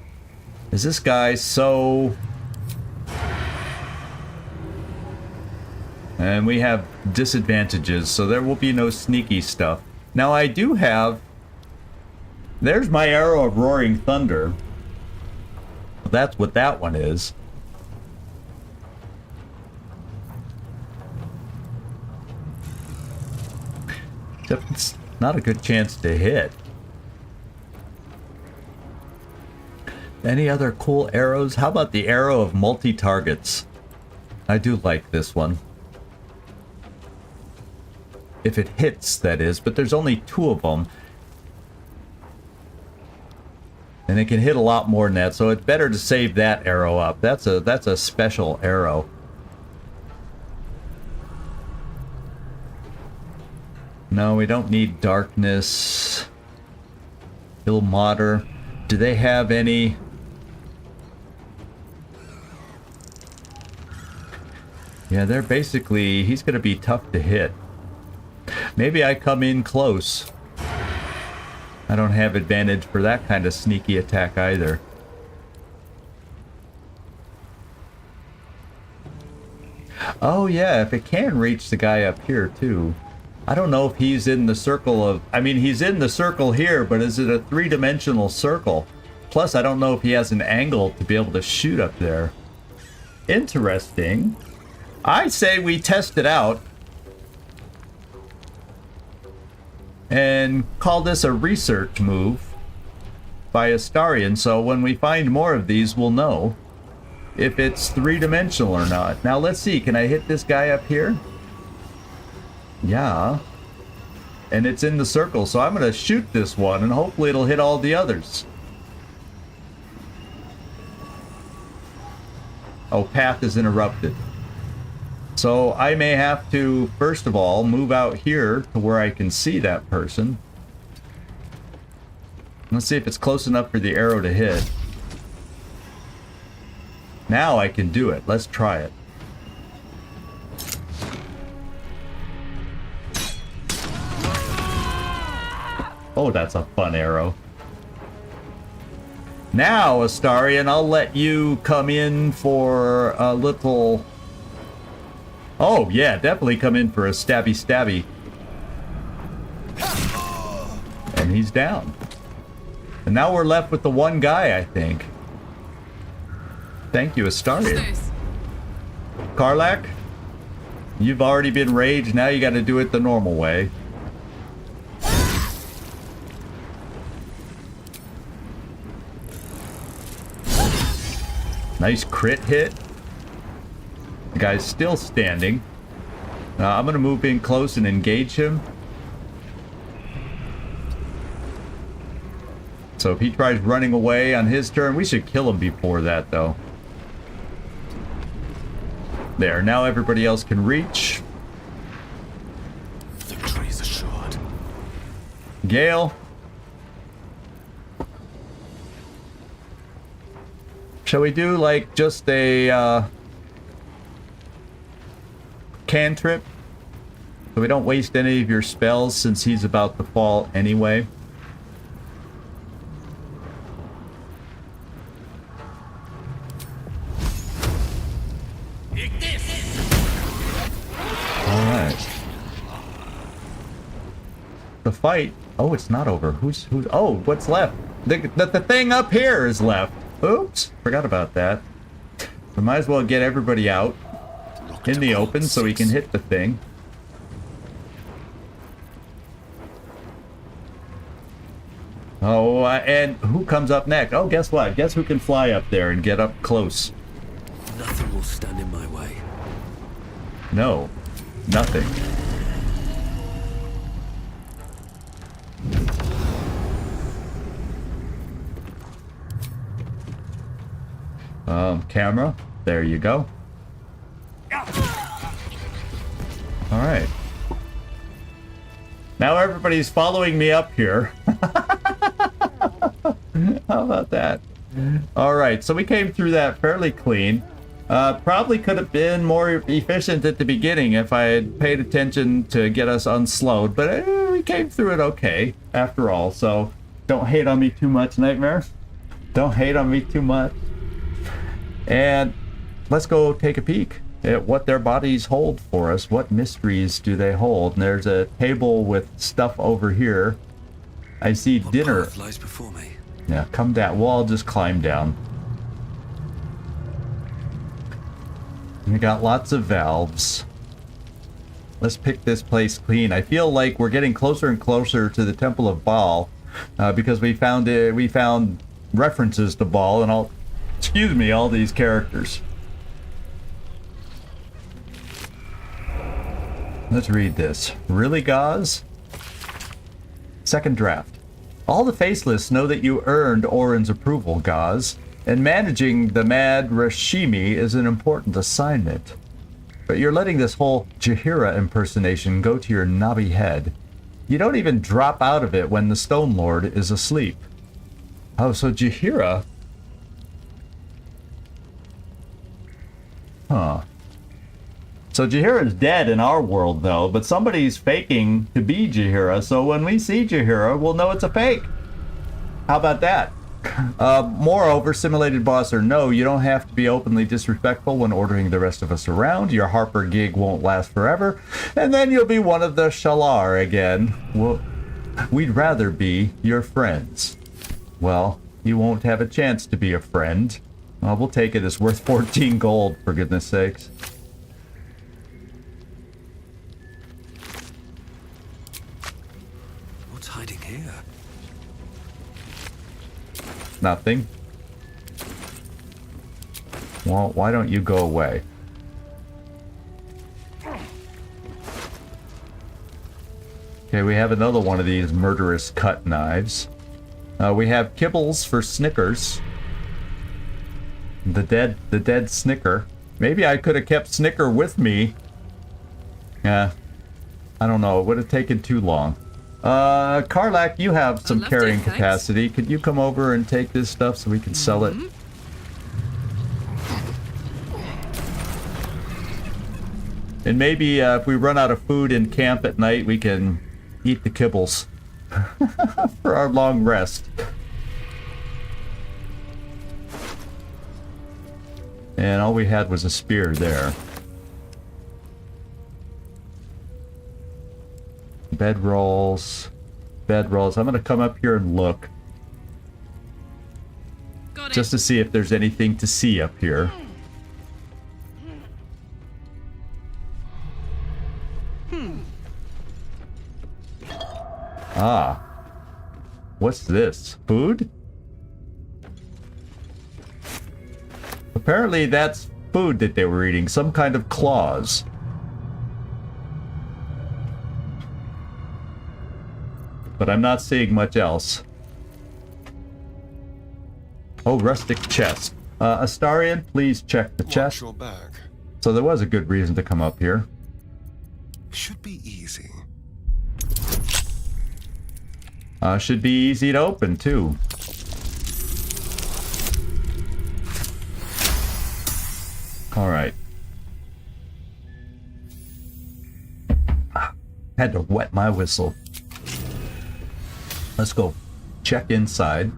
Is this guy so... And we have disadvantages, so there will be no sneaky stuff. Now I do have... There's my arrow of roaring thunder. That's what that one is. Except it's not a good chance to hit. Any other cool arrows? How about the arrow of multi-targets? I do like this one. If it hits, that is, but there's only 2 of them. And it can hit a lot more than that, so it's better to save that arrow up. That's a special arrow. No, we don't need darkness. Ilmater. Do they have any? Yeah, they're basically... He's going to be tough to hit. Maybe I come in close. I don't have advantage for that kind of sneaky attack either. Oh yeah, if it can reach the guy up here too. I don't know if he's in the circle of... I mean, he's in the circle here, but is it a 3-dimensional circle? Plus, I don't know if he has an angle to be able to shoot up there. Interesting. I say we test it out. And call this a research move by Astarion, so when we find more of these, we'll know if it's 3-dimensional or not. Now let's see, can I hit this guy up here? Yeah. And it's in the circle, so I'm going to shoot this one, and hopefully it'll hit all the others. Oh, path is interrupted. So I may have to, first of all, move out here to where I can see that person. Let's see if it's close enough for the arrow to hit. Now I can do it. Let's try it. Oh, that's a fun arrow. Now, Astarion, I'll let you come in for a little... Oh, yeah, definitely come in for a stabby. He's down. And now we're left with the one guy, I think. Thank you, Astarion. This. Karlak, you've already been raged. Now you got to do it the normal way. Nice crit hit. The guy's still standing. I'm going to move in close and engage him. So if he tries running away on his turn, we should kill him before that, though. There, now everybody else can reach. Victory's assured. Gale. Shall we do, like, just a, cantrip? So we don't waste any of your spells since he's about to fall anyway. Alright. The fight. Oh, it's not over. Who's oh, what's left? The thing up here is left. Oops, forgot about that. We might as well get everybody out in the open so we can hit the thing. Oh, and who comes up next? Oh, guess what? Guess who can fly up there and get up close? Nothing will stand in my way. No, nothing. Camera. There you go. All right. Now everybody's following me up here. How about that? All right, so we came through that fairly clean. Probably could have been more efficient at the beginning if I had paid attention to get us unslowed, but we came through it okay after all. So don't hate on me too much, Nightmare. Don't hate on me too much. And let's go take a peek at what their bodies hold for us. What mysteries do they hold? And there's a table with stuff over here. I see What dinner. path lies before me? Yeah, come down. Well, I'll just climb down. We got lots of valves. Let's pick this place clean. I feel like we're getting closer and closer to the Temple of Baal because we found it. We found references to Baal and all. Excuse me, all these characters. Let's read this. Really, Gauze? Second draft. All the Faceless know that you earned Orin's approval, Gauze, and managing the Mad Rashimi is an important assignment. But you're letting this whole Jaheira impersonation go to your knobby head. You don't even drop out of it when the Stone Lord is asleep. Oh, so Jaheira... Huh. So Jaheira's dead in our world, though, but somebody's faking to be Jaheira, so when we see Jaheira, we'll know it's a fake. How about that? Moreover, simulated boss or no, you don't have to be openly disrespectful when ordering the rest of us around. Your Harper gig won't last forever, and then you'll be one of the Shalar again. We'd rather be your friends. Well, you won't have a chance to be a friend. We'll take it. It's worth 14 gold, for goodness sakes. What's hiding here? Nothing. Well, why don't you go away? Okay, we have another one of these murderous cut knives. We have kibbles for Snickers. The dead Snicker. Maybe I could have kept Snicker with me. Yeah. I don't know. It would have taken too long. Karlak, you have some I'd love to, carrying thanks. capacity. Could you come over and take this stuff so we can sell it? And maybe if we run out of food in camp at night, we can eat the kibbles for our long rest. And all we had was a spear there. Bedrolls. bedrolls. I'm gonna come up here and look Got it. just to see if there's anything to see up here. Ah. What's this? Food? Apparently that's food that they were eating. Some kind of claws. But I'm not seeing much else. Oh, rustic chest. Astarion, please check the chest. Watch your back. So there was a good reason to come up here. Should be easy. Should be easy to open, too. Alright. Had to wet my whistle. Let's go check inside.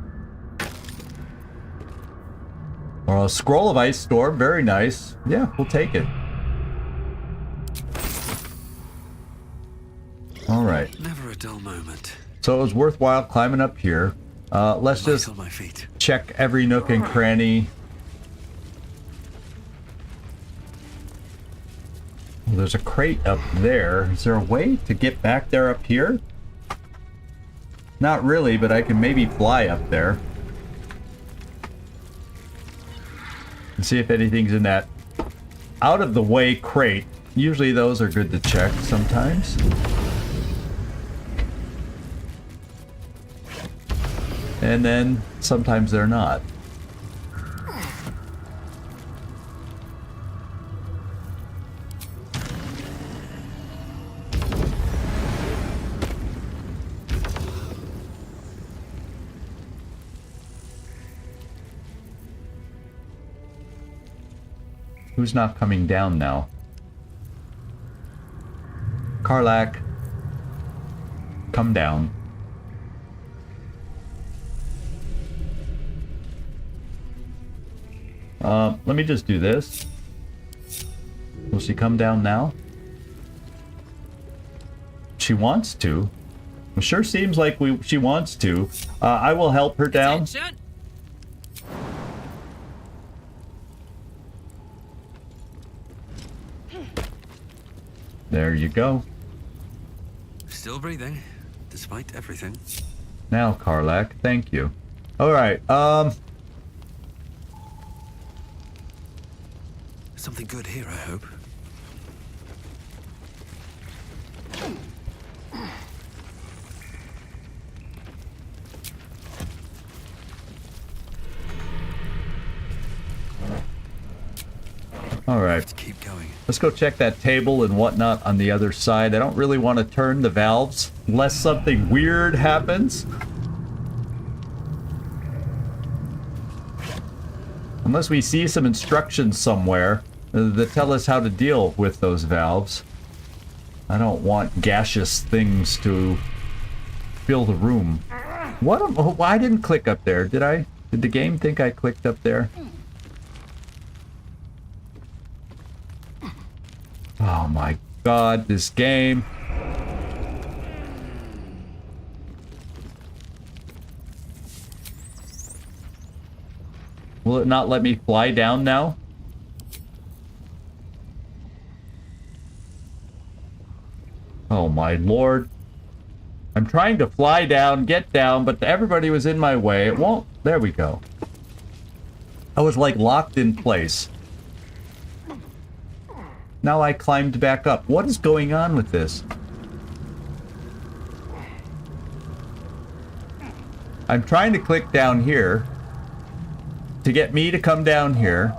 Or a scroll of ice storm, very nice. Yeah, we'll take it. Alright. Never a dull moment. So it was worthwhile climbing up here. Let's just Light on my feet. check every nook and cranny. Well, there's a crate up there. Is there a way to get back there up here? Not really, but I can maybe fly up there. And see if anything's in that out of the way crate. Usually those are good to check sometimes. And then sometimes they're not. Who's not coming down now? Karlak, come down. Let me just do this. Will she come down now? She wants to. It sure seems like she wants to. I will help her down. Attention. There you go. Still breathing, despite everything. Now, Karlak, thank you. Alright, Something good here, I hope. alright. Let's keep going. Let's go check that table and whatnot on the other side. I don't really want to turn the valves unless something weird happens. Unless we see some instructions somewhere that tell us how to deal with those valves. I don't want gaseous things to fill the room. Oh, I didn't click up there, did I? Did the game think I clicked up there? Oh my god, this game. Will it not let me fly down now? Oh my lord. I'm trying to fly down, get down, but everybody was in my way. It won't. There we go. I was like locked in place. Now I climbed back up. What is going on with this? I'm trying to click down here to get me to come down here.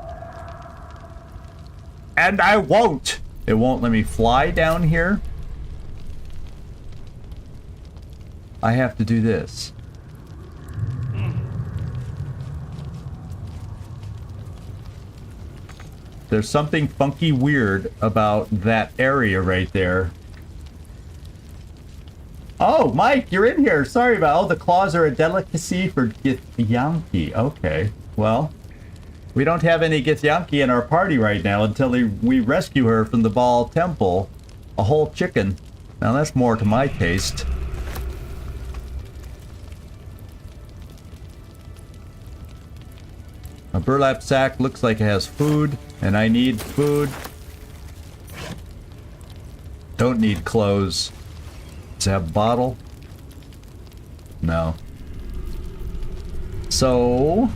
And I won't. It won't let me fly down here. I have to do this. There's something funky weird about that area right there. Oh, Mike, you're in here. Sorry about. Oh, the claws are a delicacy for Githyanki. Okay, well, we don't have any Githyanki in our party right now until we rescue her from the Baal Temple. A whole chicken. Now that's more to my taste. A burlap sack looks like it has food, and I need food. Don't need clothes. Does it have a bottle? No. So,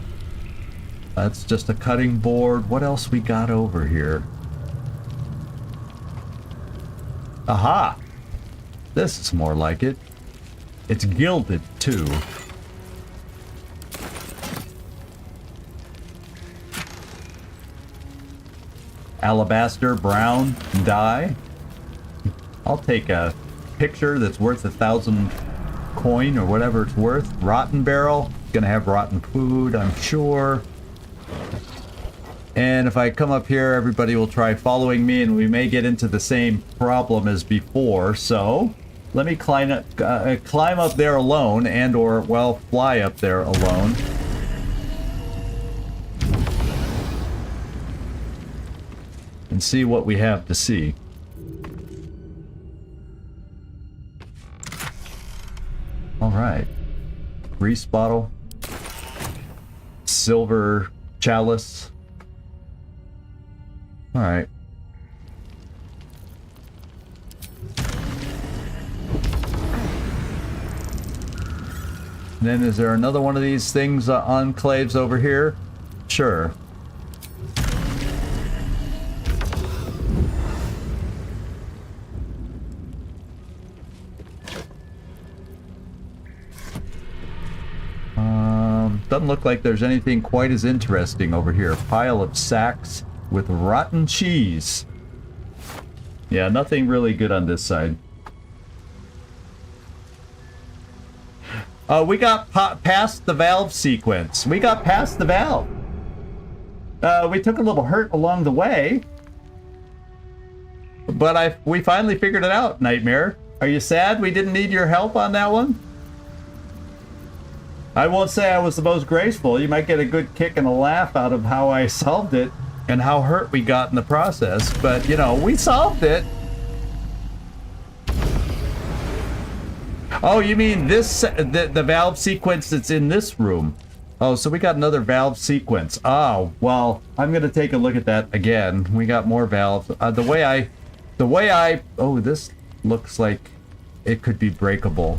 that's just a cutting board. What else we got over here? Aha! This is more like it. It's gilded, too. Alabaster brown dye. I'll take a picture that's worth 1,000 coin or whatever it's worth. Rotten barrel. Gonna have rotten food, I'm sure. And if I come up here, everybody will try following me, and we may get into the same problem as before. So let me climb up there alone, and or, well, fly up there alone. And see what we have to see. All right. Grease bottle. Silver chalice. All right. Then is there another one of these things, enclaves over here? Sure. Doesn't look like there's anything quite as interesting over here. Pile of sacks with rotten cheese. Yeah, nothing really good on this side. We got past the valve sequence. We got past the valve. We took a little hurt along the way. But we finally figured it out, Nightmare. Are you sad we didn't need your help on that one? I won't say I was the most graceful. You might get a good kick and a laugh out of how I solved it and how hurt we got in the process. But, you know, we solved it. Oh, you mean this, the valve sequence that's in this room? Oh, so we got another valve sequence. Oh, well, I'm going to take a look at that again. We got more valves. The way I, oh, this looks like it could be breakable.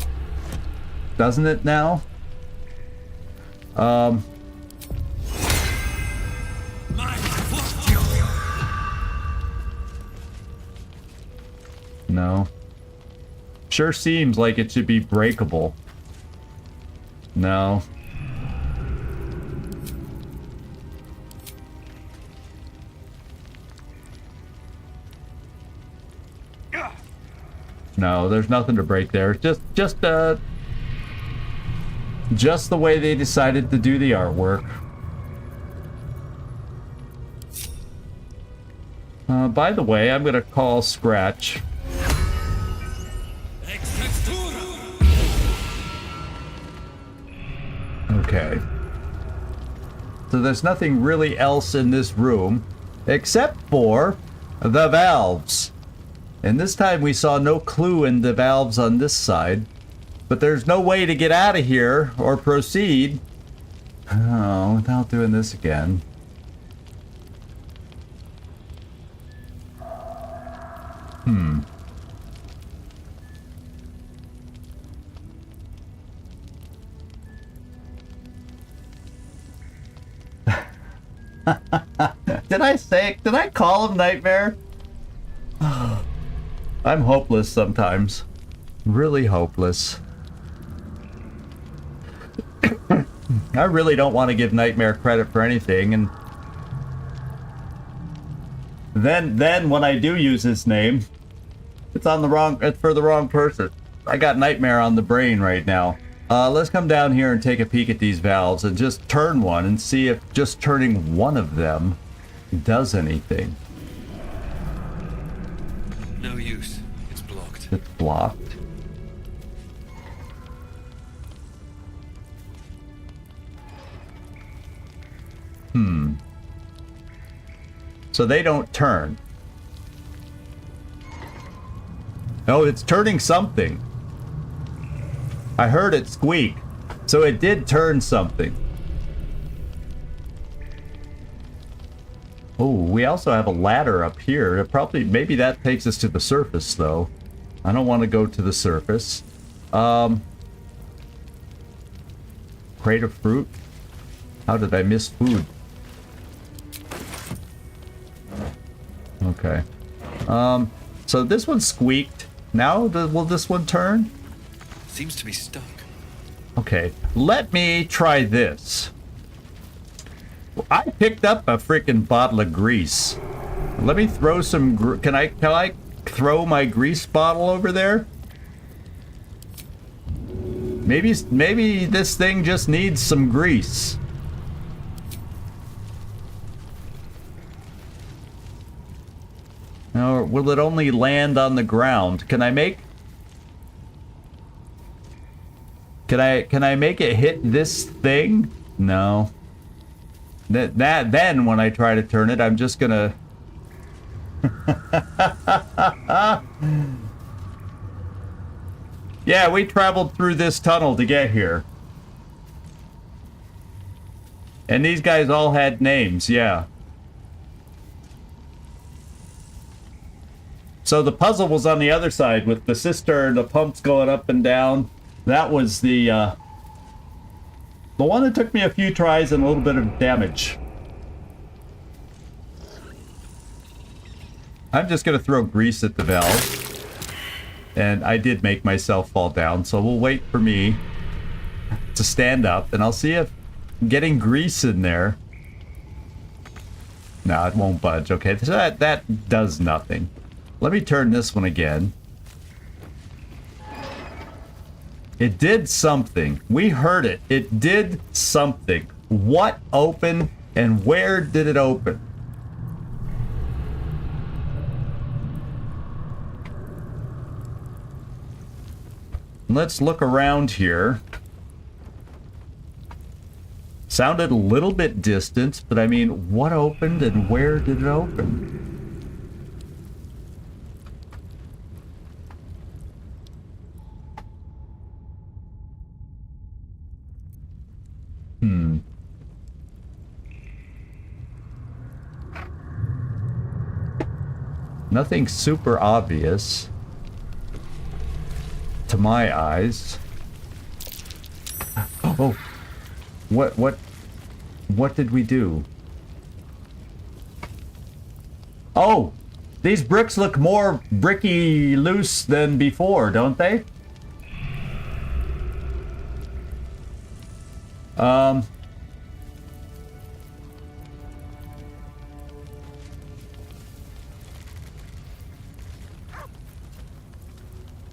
Doesn't it now? No. Sure seems like it should be breakable. No. No, there's nothing to break there. Just the way they decided to do the artwork. By the way, I'm gonna call Scratch. Okay. So there's nothing really else in this room except for the valves. And this time we saw no clue in the valves on this side. But there's no way to get out of here or proceed. Oh, without doing this again. Did I call him Nightmare? I'm hopeless sometimes. Really hopeless. I really don't want to give Nightmare credit for anything, and then when I do use his name, it's for the wrong person. I got Nightmare on the brain right now. Let's come down here and take a peek at these valves and just turn one and see if just turning one of them does anything. No use. It's blocked. It's blocked. So they don't turn. Oh, it's turning something. I heard it squeak. So it did turn something. Oh, we also have a ladder up here. Maybe that takes us to the surface, though. I don't want to go to the surface. Crate of fruit? How did I miss food? Okay. So this one squeaked. Now, will this one turn? Seems to be stuck. Okay, let me try this. I picked up a freaking bottle of grease. Let me throw some. Can I throw my grease bottle over there? Maybe this thing just needs some grease. Or will it only land on the ground? Can I make it hit this thing? No. Then when I try to turn it, I'm just gonna Yeah, we traveled through this tunnel to get here. And these guys all had names, yeah. So the puzzle was on the other side with the cistern, the pumps going up and down. That was the one that took me a few tries and a little bit of damage. I'm just going to throw grease at the valve. And I did make myself fall down, so we'll wait for me to stand up, and I'll see if getting grease in there... No, it won't budge. Okay, so that does nothing. Let me turn this one again. It did something. We heard it. It did something. What opened and where did it open? Let's look around here. Sounded a little bit distant, but I mean, what opened and where did it open? Nothing super obvious to my eyes. Oh, what did we do? Oh, these bricks look more bricky loose than before, don't they?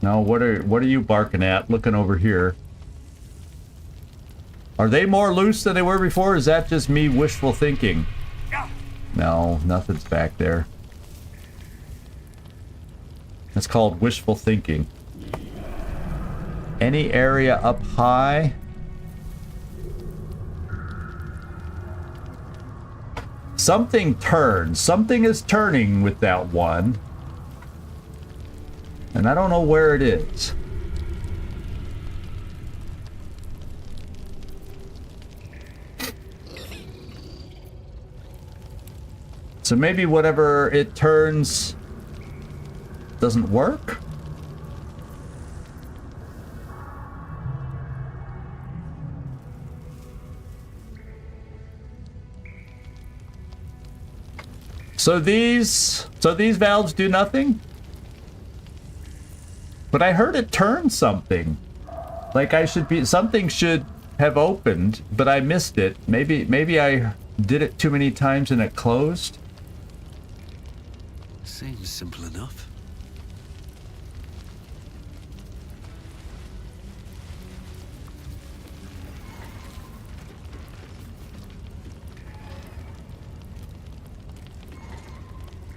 No, what are you barking at? Looking over here. Are they more loose than they were before? Or is that just me wishful thinking? No, nothing's back there. That's called wishful thinking. Any area up high? Something turns. Something is turning with that one. And I don't know where it is. So maybe whatever it turns doesn't work? So these valves do nothing? But I heard it turn something. Like something should have opened, but I missed it. Maybe I did it too many times and it closed. Seems simple enough.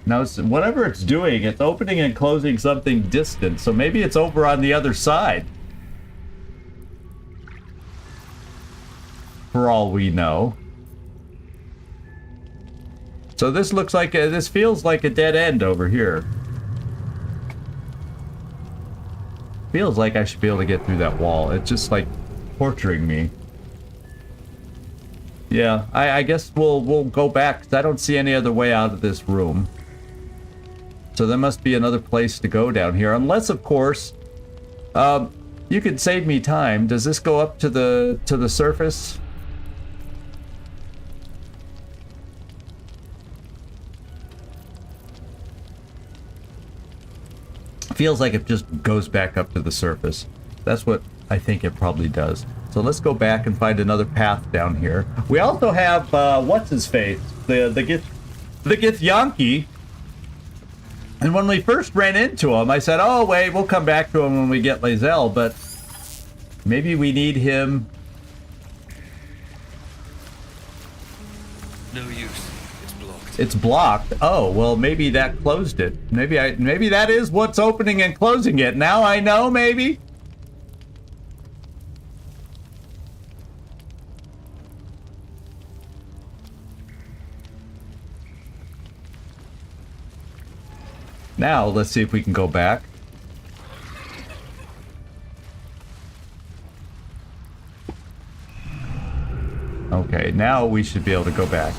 Now, whatever it's doing, it's opening and closing something distant. So maybe it's over on the other side. For all we know. So this looks like this feels like a dead end over here. Feels like I should be able to get through that wall. It's just like torturing me. Yeah, I guess we'll go back, 'cause I don't see any other way out of this room. So there must be another place to go down here, unless, of course, you could save me time. Does this go up to the surface? Feels like it just goes back up to the surface. That's what I think it probably does. So let's go back and find another path down here. We also have what's his face, the Githyanki. And when we first ran into him, I said, "Oh wait, we'll come back to him when we get lae'zel." But maybe we need him. No use. It's blocked. It's blocked. Oh well, maybe that closed it. Maybe that is what's opening and closing it. Now I know. Maybe. Now, let's see if we can go back. Okay, now we should be able to go back.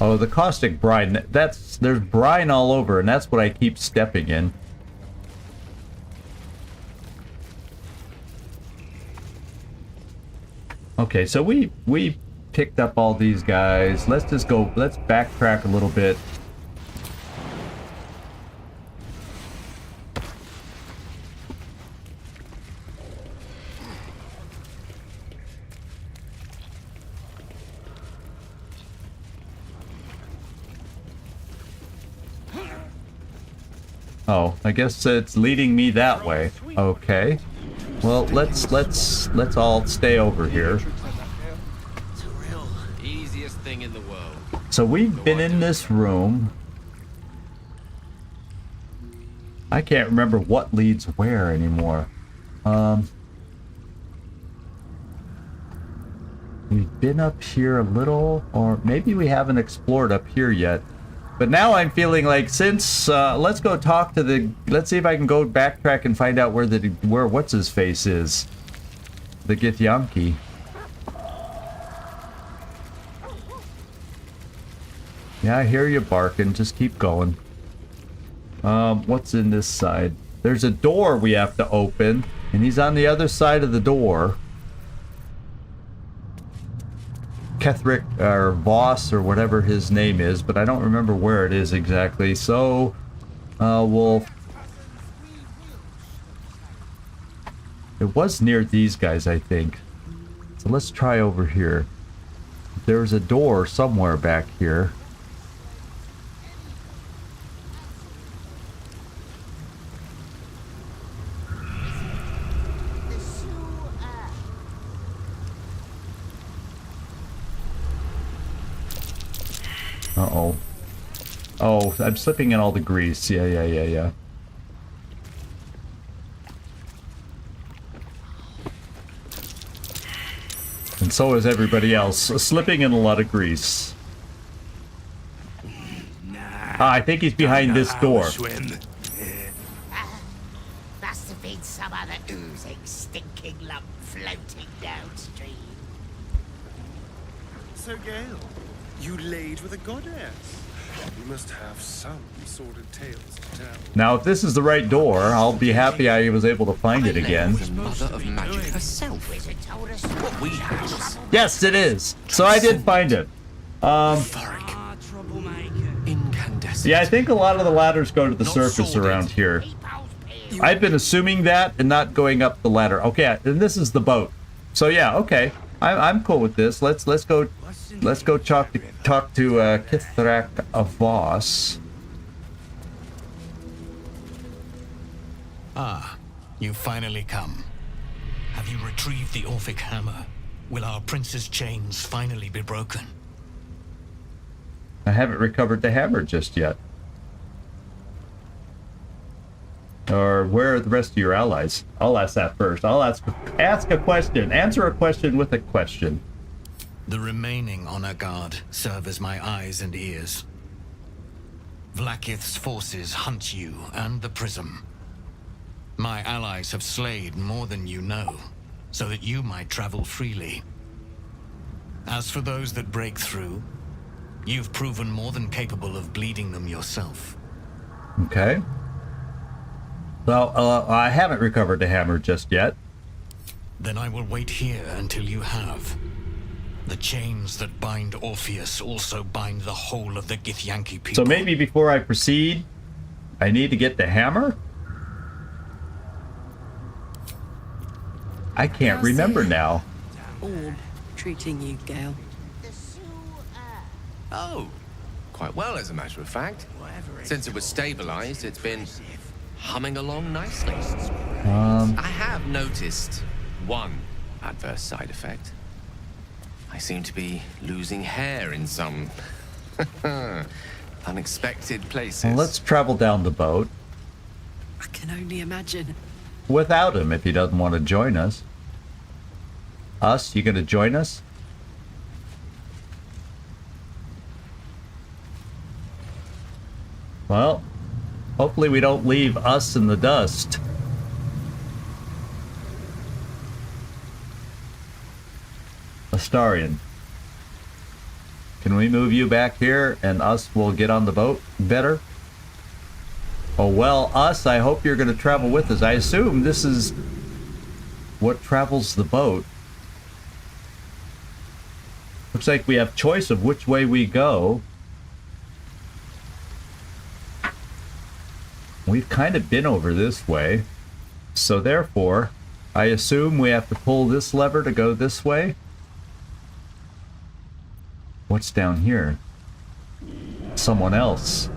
Oh, the caustic brine. There's brine all over, and that's what I keep stepping in. Okay, so we picked up all these guys. Let's just go, let's backtrack a little bit. Oh, I guess it's leading me that way. Okay. Well, let's all stay over here. It's a real easiest thing in the world. So we've been in this room. I can't remember what leads where anymore. We've been up here a little, or maybe we haven't explored up here yet. But now I'm feeling like, since let's go talk to let's see if I can go backtrack and find out where what's his face is, the Githyanki. Yeah, I hear you barking. Just keep going. What's in this side? There's a door we have to open, and he's on the other side of the door. Kethric or Voss or whatever his name is, but I don't remember where it is exactly. So we'll. It was near these guys, I think. So let's try over here. There's a door somewhere back here. Uh-oh. Oh, I'm slipping in all the grease. Yeah. And so is everybody else, slipping in a lot of grease. I think he's behind this door. Must have been some other oozing, stinking lump floating downstream. So, Gale, you laid with a goddess. You must have some sordid tales to tell. Now, if this is the right door, I'll be happy I was able to find it again. The mother of magic herself. What we have. Yes, it is. So I did find it. Incandescent. Yeah, I think a lot of the ladders go to the surface around here. I've been assuming that and not going up the ladder. Okay, and this is the boat. So yeah, okay. I'm cool with this. Let's go talk to Kithrak of Voss. Ah, you finally come. Have you retrieved the Orphic hammer? Will our prince's chains finally be broken? I haven't recovered the hammer just yet. Or where are the rest of your allies? I'll ask that first. I'll ask a question. Answer a question with a question. The remaining honor guard serve as my eyes and ears. Vlaakith's forces hunt you and the prism. My allies have slayed more than you know, so that you might travel freely. As for those that break through, you've proven more than capable of bleeding them yourself. Okay. Well, I haven't recovered the hammer just yet. Then I will wait here until you have. The chains that bind Orpheus also bind the whole of the Githyanki people. So maybe before I proceed, I need to get the hammer? I can't remember now. Orb treating you, Gale. Oh, quite well, as a matter of fact. Since it was stabilized, it's been humming along nicely. I have noticed one adverse side effect. I seem to be losing hair in some unexpected places. Well, let's travel down the boat. I can only imagine. Without him, if he doesn't want to join us. Us, you gonna join us? Well, hopefully we don't leave us in the dust. Astarion. Can we move you back here and us will get on the boat better? Oh, well, us, I hope you're going to travel with us. I assume this is what travels the boat. Looks like we have choice of which way we go. We've kind of been over this way. So therefore, I assume we have to pull this lever to go this way. What's down here? Someone else.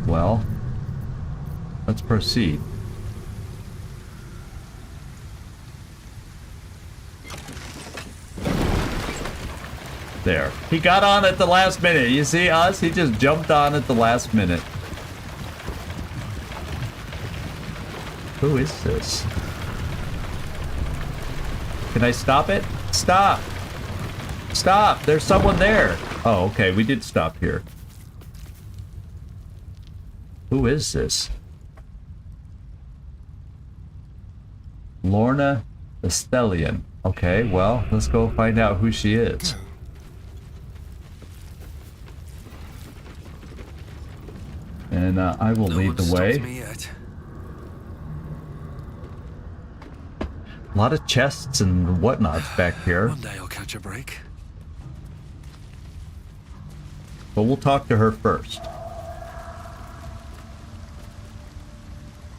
Well, let's proceed. There. He got on at the last minute. You see us? He just jumped on at the last minute. Who is this? Can I stop it? Stop! Stop! There's someone there! Oh, okay, we did stop here. Who is this? Lorna the Stellian. Okay, well, let's go find out who she is. And I will lead the way. A lot of chests and whatnots back here. One day I'll catch a break. But we'll talk to her first.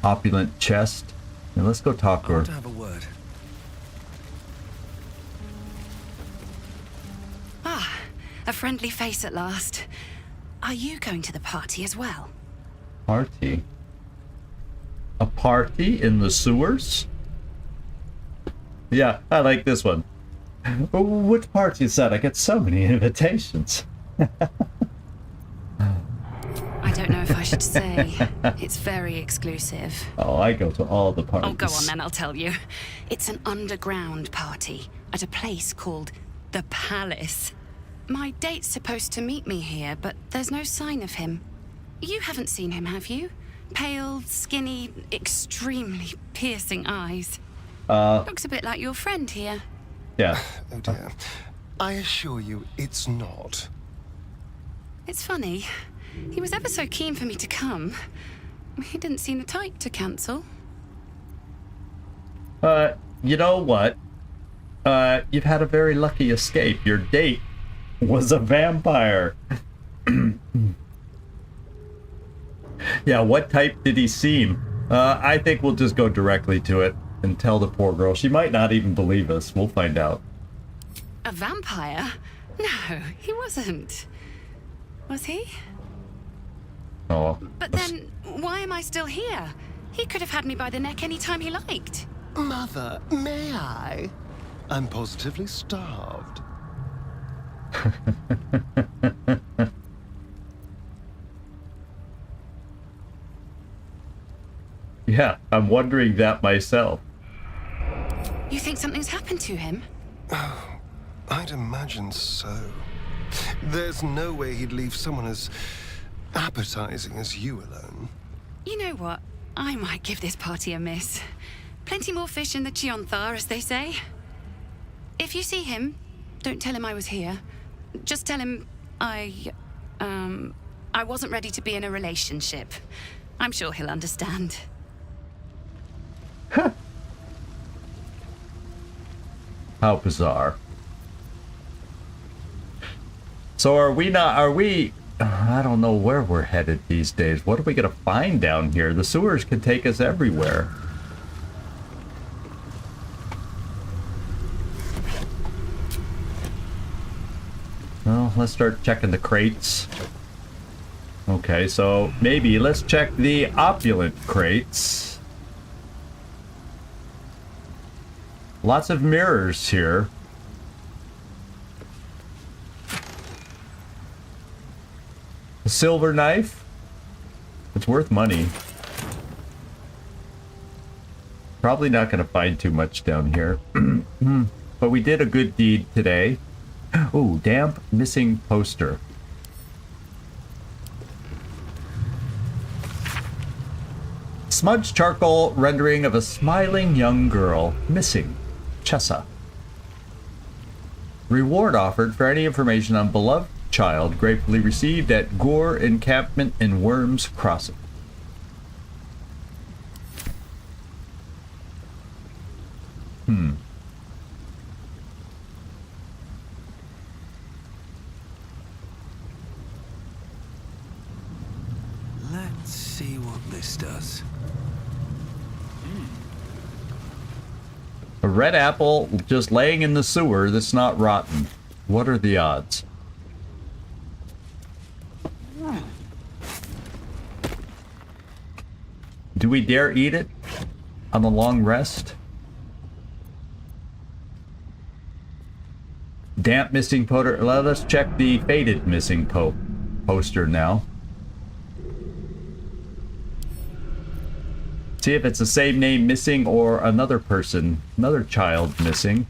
Opulent chest. And let's go talk to I her. want to have a word. Ah, a friendly face at last. Are you going to the party as well? Party? A party in the sewers? Yeah, I like this one. Which party is that? I get so many invitations. I don't know if I should say. It's very exclusive. Oh, I go to all the parties. Oh, go on then, I'll tell you. It's an underground party at a place called the Palace. My date's supposed to meet me here, but there's no sign of him. You haven't seen him, have you? Pale, skinny, extremely piercing eyes. Looks a bit like your friend here. Yeah. Oh dear. I assure you, it's not. It's funny. He was ever so keen for me to come. He didn't seem the type to cancel. You know what? You've had a very lucky escape. Your date was a vampire. Yeah, what type did he seem? I think we'll just go directly to it and tell the poor girl. She might not even believe us. We'll find out. A vampire? No, he wasn't. Was he? Oh. But then, why am I still here? He could have had me by the neck any time he liked. Mother, may I? I'm positively starved. Yeah, I'm wondering that myself. You think something's happened to him? I'd imagine so. There's no way he'd leave someone as appetizing as you alone. You know what? I might give this party a miss. Plenty more fish in the Chionthar, as they say. If you see him, don't tell him I was here. Just tell him I wasn't ready to be in a relationship. I'm sure he'll understand. How bizarre. So are we, I don't know where we're headed these days. What are we gonna find down here? The sewers can take us everywhere. Well, let's start checking the crates. Okay, so maybe let's check the opulent crates. Lots of mirrors here. A silver knife. It's worth money. Probably not going to find too much down here. But we did a good deed today. Ooh, damp missing poster. Smudged charcoal rendering of a smiling young girl. Missing. Chessa. Reward offered for any information on beloved child gratefully received at Gore Encampment in Worms Crossing. Let's see what this does. A red apple just laying in the sewer that's not rotten. What are the odds? Do we dare eat it on the long rest? Damp missing poster. Let's check the faded missing poster now. See if it's the same name missing or another person, another child missing.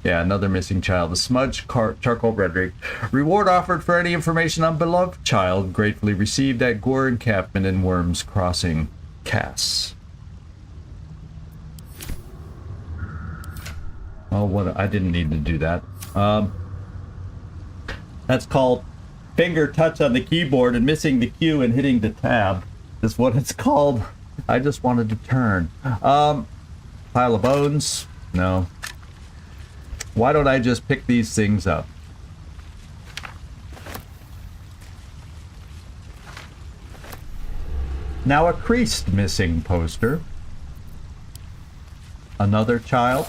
Yeah, another missing child. The smudged charcoal rendering. Reward offered for any information on beloved child gratefully received at Gore Encampment in Worms Crossing, Cass. Oh, what? I didn't need to do that. That's called finger touch on the keyboard and missing the Q and hitting the tab. Is what it's called. I just wanted to turn. Pile of bones? No. Why don't I just pick these things up? Now a creased missing poster. Another child?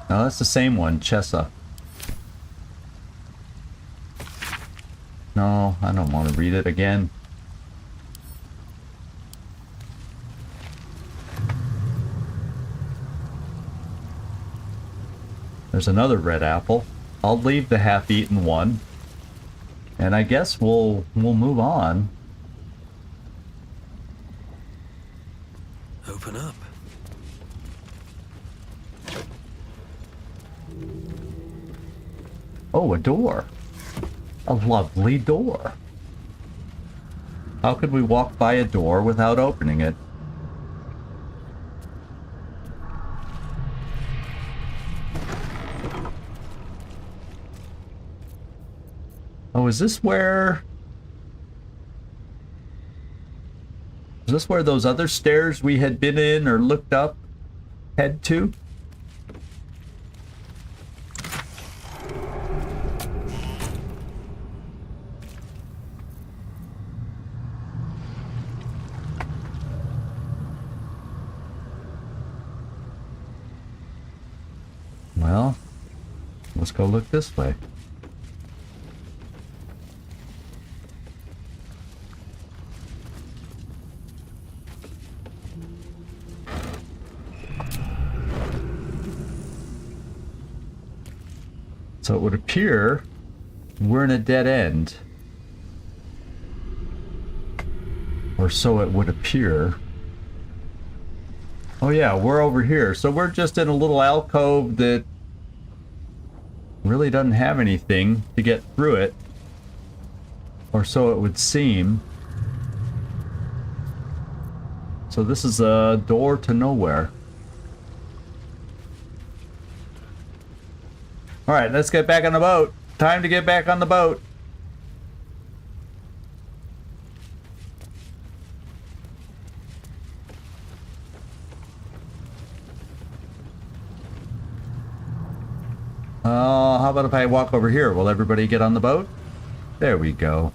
No, that's the same one, Chessa. No, I don't want to read it again. There's another red apple. I'll leave the half-eaten one. And I guess we'll move on. Open up. Oh, a door. A lovely door. How could we walk by a door without opening it? Oh, is this where those other stairs we had been in or looked up head to? Well, let's go look this way. So it would appear we're in a dead end. Or so it would appear. Oh yeah, we're over here. So we're just in a little alcove that really doesn't have anything to get through it. Or so it would seem. So this is a door to nowhere. Alright, let's get back on the boat. Time to get back on the boat. How about if I walk over here? Will everybody get on the boat? There we go.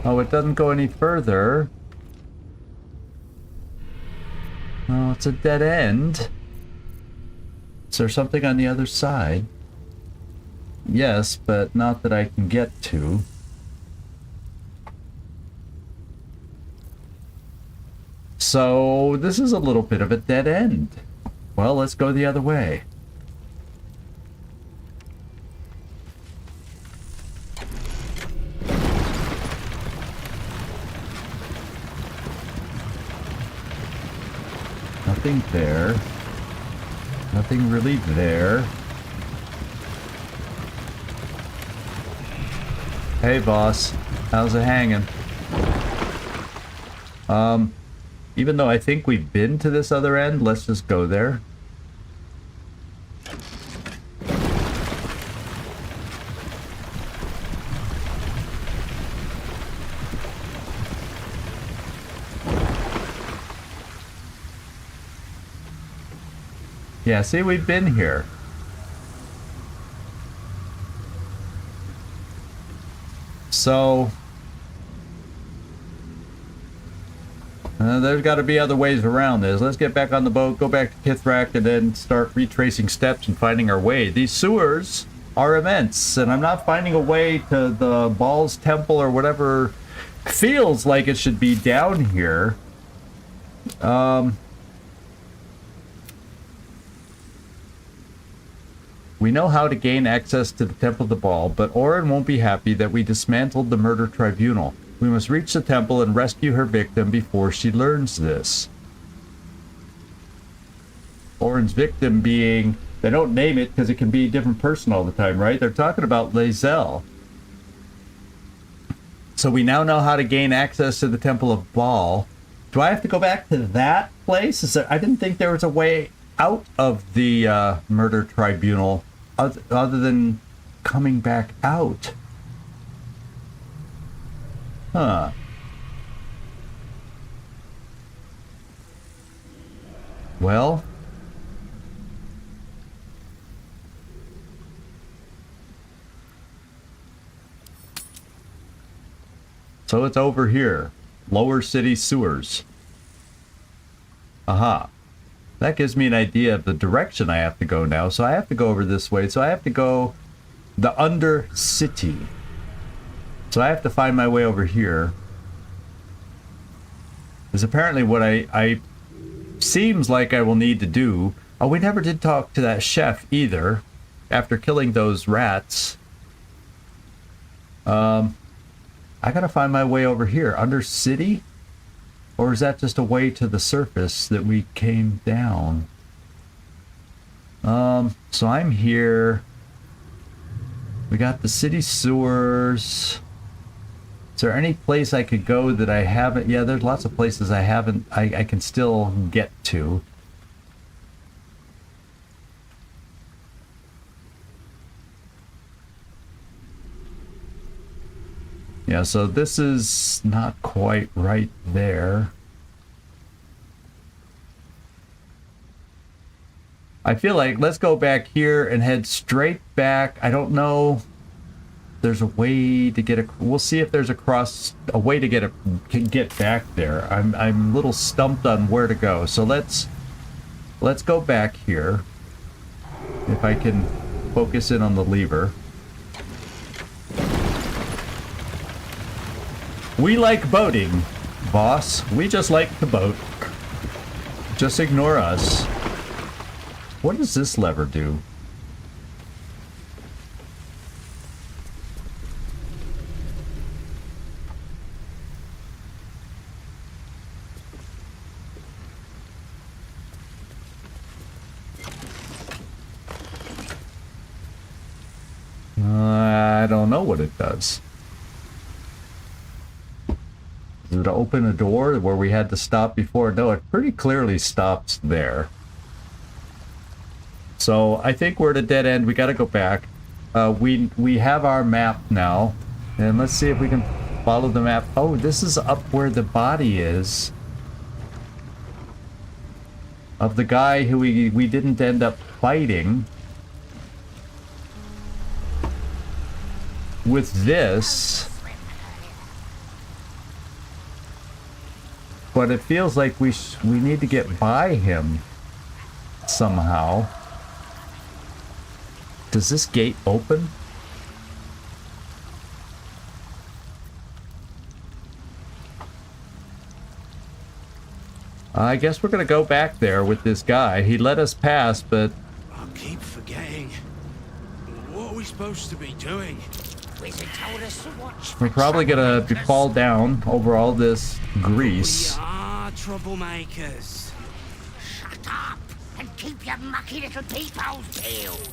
Oh, it doesn't go any further. Oh, it's a dead end. Is there something on the other side? Yes, but not that I can get to. So, this is a little bit of a dead end. Well, let's go the other way. Nothing there. Nothing really there. Hey, boss. How's it hanging? Even though I think we've been to this other end, let's just go there. Yeah, see, we've been here. So... there's got to be other ways around this. Let's get back on the boat, go back to Kithrak, and then start retracing steps and finding our way. These sewers are immense, and I'm not finding a way to the Baal's temple or whatever feels like it should be down here. We know how to gain access to the Temple of the Baal, but Orin won't be happy that we dismantled the murder tribunal. We must reach the temple and rescue her victim before she learns this. Orin's victim being... They don't name it because it can be a different person all the time, right? They're talking about lae'zel. So we now know how to gain access to the Temple of Baal. Do I have to go back to that place? I didn't think there was a way out of the murder tribunal other than coming back out. Huh. Well. So it's over here. Lower City Sewers. Aha. That gives me an idea of the direction I have to go now. So I have to go over this way. So I have to go the Under City. So I have to find my way over here. Is apparently what I seems like I will need to do. Oh, we never did talk to that chef either. After killing those rats. I gotta find my way over here. Under City? Or is that just a way to the surface that we came down? So I'm here. We got the city sewers. Is there any place I could go that I haven't? Yeah, there's lots of places I haven't. I can still get to. Yeah, so this is not quite right there. I feel like let's go back here and head straight back. I don't know. There's a way to get a. We'll see if there's a way to get back there. I'm a little stumped on where to go. So let's go back here. If I can focus in on the lever. We like boating, boss. We just like to boat. Just ignore us. What does this lever do? I don't know what it does. Does it open a door where we had to stop before? No, it pretty clearly stops there. So I think we're at a dead end. We got to go back. We have our map now, and let's see if we can follow the map. Oh, this is up where the body is of the guy who we didn't end up fighting. With this, but it feels like we need to get by him somehow. Does this gate open? I guess we're gonna go back there with this guy. He let us pass, but I keep forgetting. What are we supposed to be doing? Wizard told us to watch. we're probably gonna fall down over all this grease. We are troublemakers. Shut up and keep your mucky little peepholes peeled.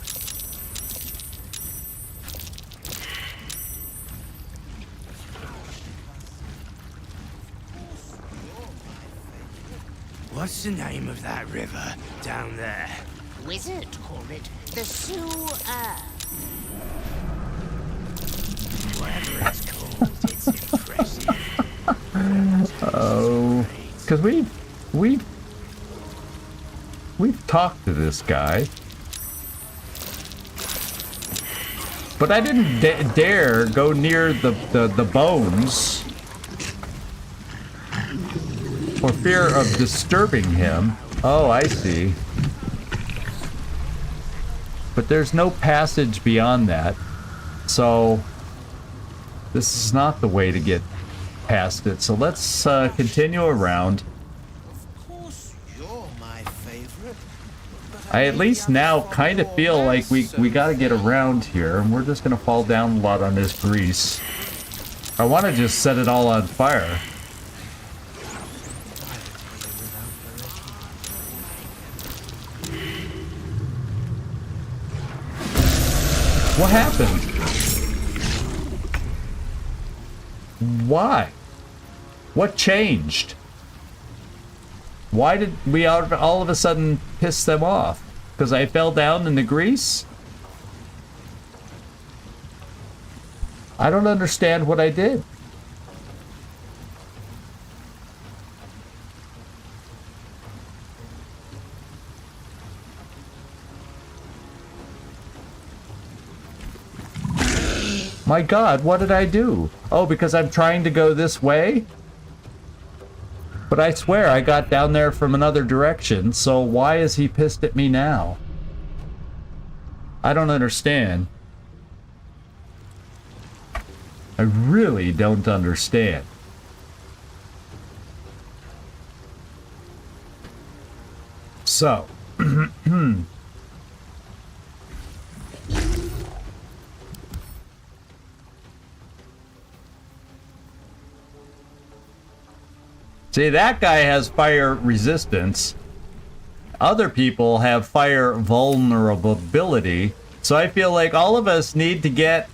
What's the name of that river down there? Wizard called it the Sewer. Whatever it's called, it's impressive. Oh, because we've talked to this guy, but I didn't dare go near the bones for fear of disturbing him. Oh, I see. But there's no passage beyond that, so this is not the way to get past it. So let's continue around. Of course, you're my favorite. I at least now kind of feel like we got to get around here, and we're just going to fall down a lot on this grease. I want to just set it all on fire. What happened? Why? What changed? Why did we all of a sudden piss them off? Because I fell down in the grease? I don't understand what I did. My God, what did I do? Oh, because I'm trying to go this way? But I swear I got down there from another direction, so why is he pissed at me now? I don't understand. I really don't understand. So, see, that guy has fire resistance. Other people have fire vulnerability. So I feel like all of us need to get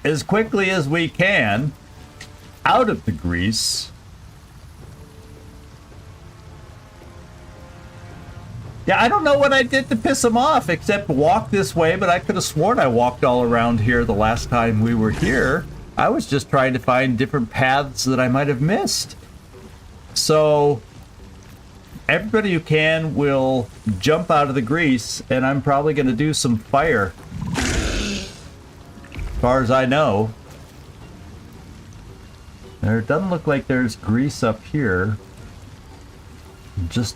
as quickly as we can out of the grease. Yeah, I don't know what I did to piss him off except walk this way, but I could have sworn I walked all around here the last time we were here. I was just trying to find different paths that I might have missed. So, everybody who can will jump out of the grease, and I'm probably going to do some fire. As far as I know. There doesn't look like there's grease up here. Just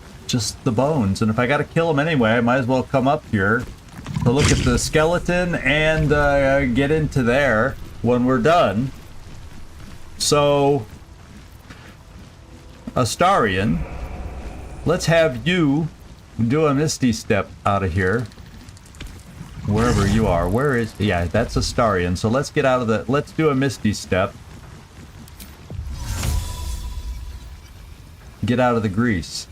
the bones. And if I got to kill them anyway, I might as well come up here to look at the skeleton and get into there when we're done. So, Astarion, let's have you do a Misty Step out of here. Wherever you are. Where is... yeah, that's Astarion. So let's get out of the... let's do a Misty Step. Get out of the grease.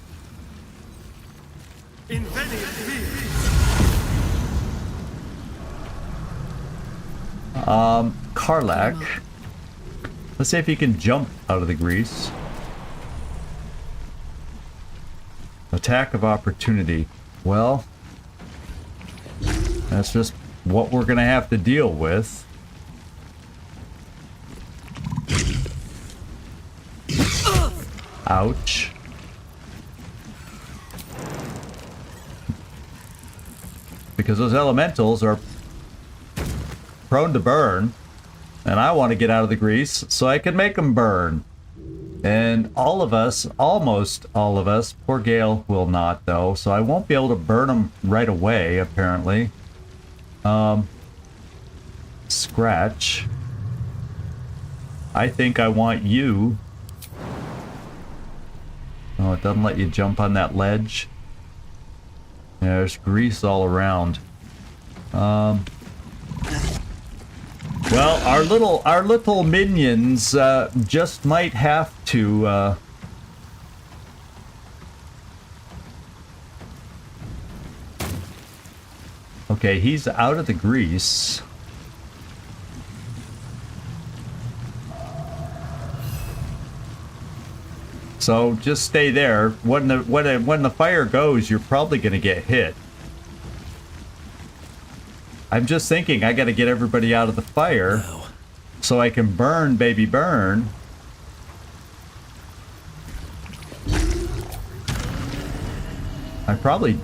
Karlak. Let's see if he can jump out of the grease. Attack of opportunity. Well, that's just what we're gonna have to deal with. Ouch. Because those elementals are prone to burn, and I want to get out of the grease so I can make them burn. And all of us, almost all of us, poor Gale will not though, so I won't be able to burn them right away, apparently. Scratch. I think I want you. Oh, it doesn't let you jump on that ledge. Yeah, there's grease all around. Well, our little minions just might have to okay, he's out of the grease. So just stay there. When the fire goes, you're probably gonna get hit. I'm just thinking I gotta get everybody out of the fire so I can burn, baby, burn. I probably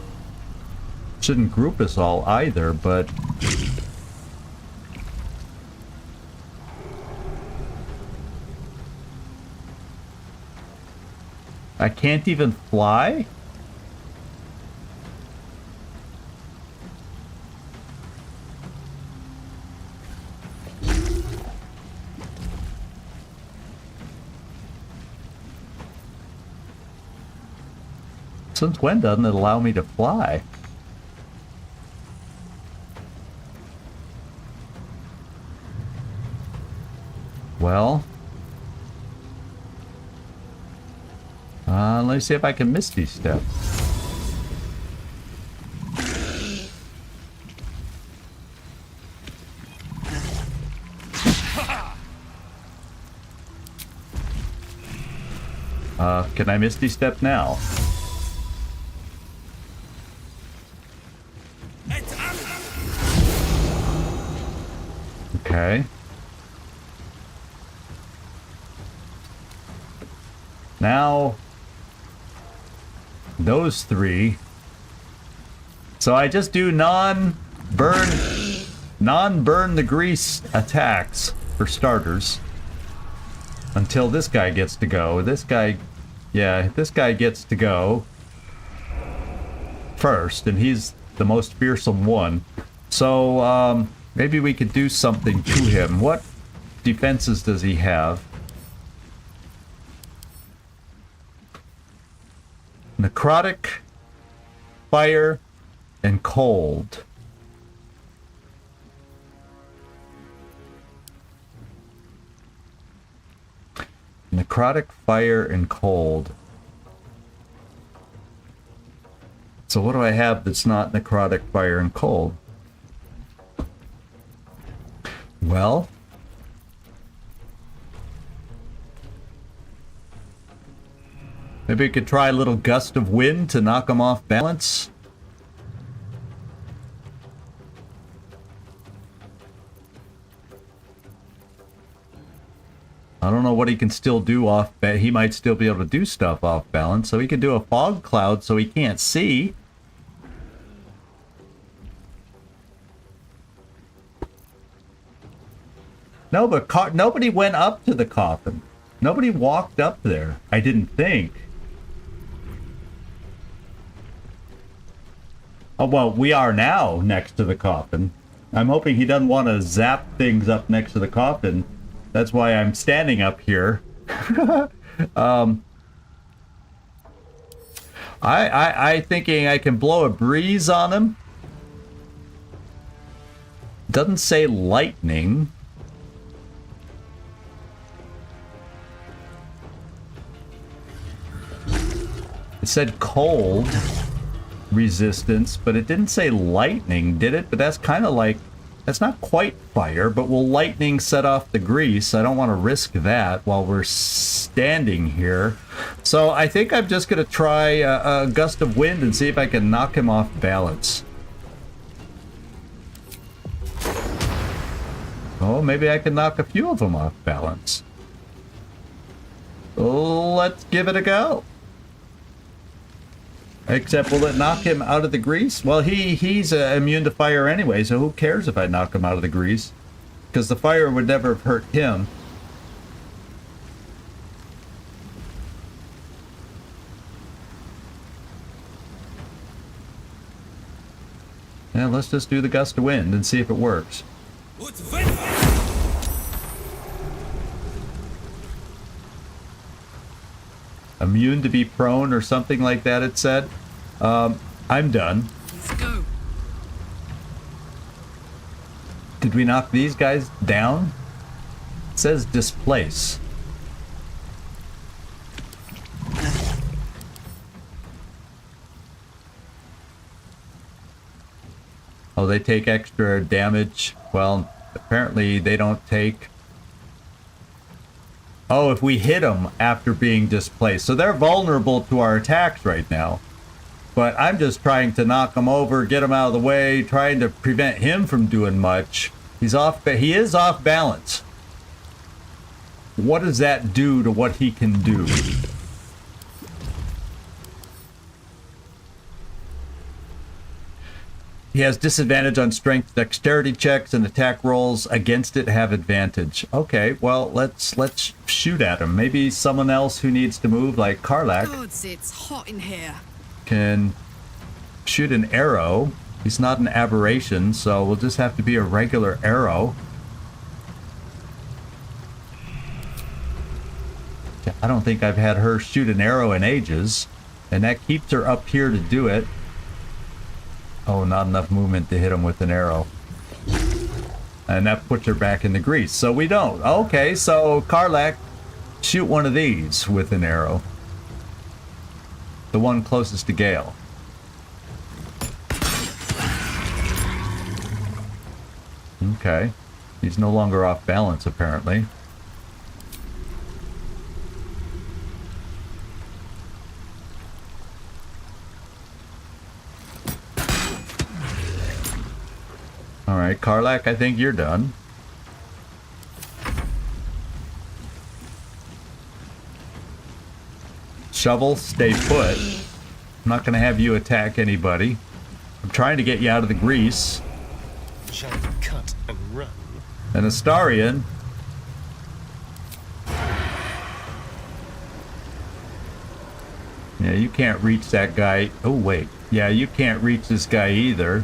shouldn't group us all either, but I can't even fly? Since when doesn't it allow me to fly? Well, let me see if I can Misty Step. Can I Misty Step now? Okay. Now, those three. So I just do non-burn the grease attacks for starters. Until this guy gets to go. This guy gets to go first, and he's the most fearsome one. So, maybe we could do something to him. What defenses does he have? Necrotic, fire, and cold. Necrotic, fire, and cold. So what do I have that's not necrotic, fire, and cold? Well, maybe we could try a little gust of wind to knock him off balance. I don't know what he can still do off, he might still be able to do stuff off balance, so he could do a fog cloud so he can't see. No, but nobody went up to the coffin. Nobody walked up there, I didn't think. Oh, well, we are now next to the coffin. I'm hoping he doesn't want to zap things up next to the coffin. That's why I'm standing up here. I thinking I can blow a breeze on him. Doesn't say lightning. It said cold resistance, but it didn't say lightning, did it? But that's kind of like That's not quite fire, but will lightning set off the grease? I don't want to risk that while we're standing here. So I think I'm just going to try a gust of wind and see if I can knock him off balance. Oh, maybe I can knock a few of them off balance. Let's give it a go. Except, will it knock him out of the grease? Well, he's immune to fire anyway, so who cares if I knock him out of the grease? Because the fire would never have hurt him. Yeah, let's just do the gust of wind and see if it works. Immune to be prone or something like that, it said. I'm done. Let's go. Did we knock these guys down? It says displace. Oh, they take extra damage. Well, apparently they don't take... Oh, if we hit them after being displaced. So they're vulnerable to our attacks right now. But I'm just trying to knock him over, get him out of the way, trying to prevent him from doing much. He is off balance. What does that do to what he can do? He has disadvantage on strength, dexterity checks, and attack rolls against it have advantage. Okay, well, let's shoot at him. Maybe someone else who needs to move, like Karlak, Gods, it's hot in here. can shoot an arrow. He's not an aberration, so we'll just have to be a regular arrow. I don't think I've had her shoot an arrow in ages, and that keeps her up here to do it. Oh, not enough movement to hit him with an arrow. And that puts her back in the grease. So we don't. Okay, so Karlak, shoot one of these with an arrow. The one closest to Gale. Okay. He's no longer off balance, apparently. All right, Karlak, I think you're done. Shovel, stay put. I'm not going to have you attack anybody. I'm trying to get you out of the grease. Shall we cut and run? And Astarion. Yeah, you can't reach that guy. Oh, wait. Yeah, you can't reach this guy either.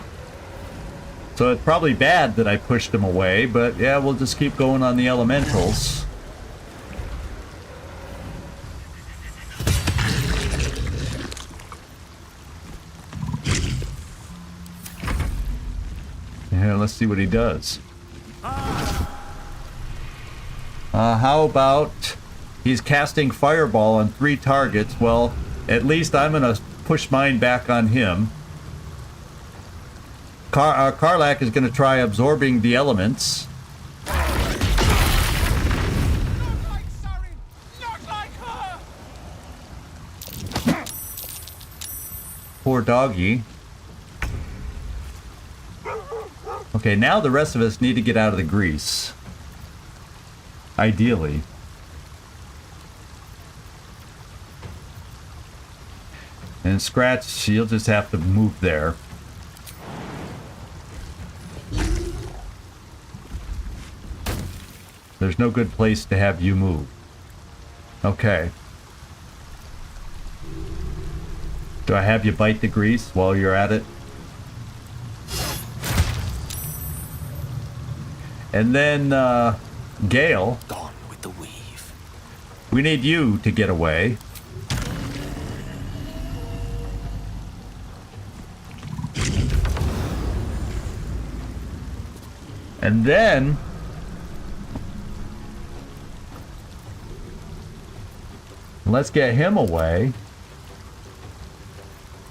So it's probably bad that I pushed him away, but yeah, we'll just keep going on the elementals. Yeah, let's see what he does. How about he's casting Fireball on 3 targets? Well, at least I'm going to push mine back on him. Karlak is going to try absorbing the elements. Poor doggy. Okay, now the rest of us need to get out of the grease. Ideally. And Scratch, you'll just have to move there. There's no good place to have you move. Okay. Do I have you bite the grease while you're at it? And then, Gale. Gone with the weave. We need you to get away. And then... let's get him away.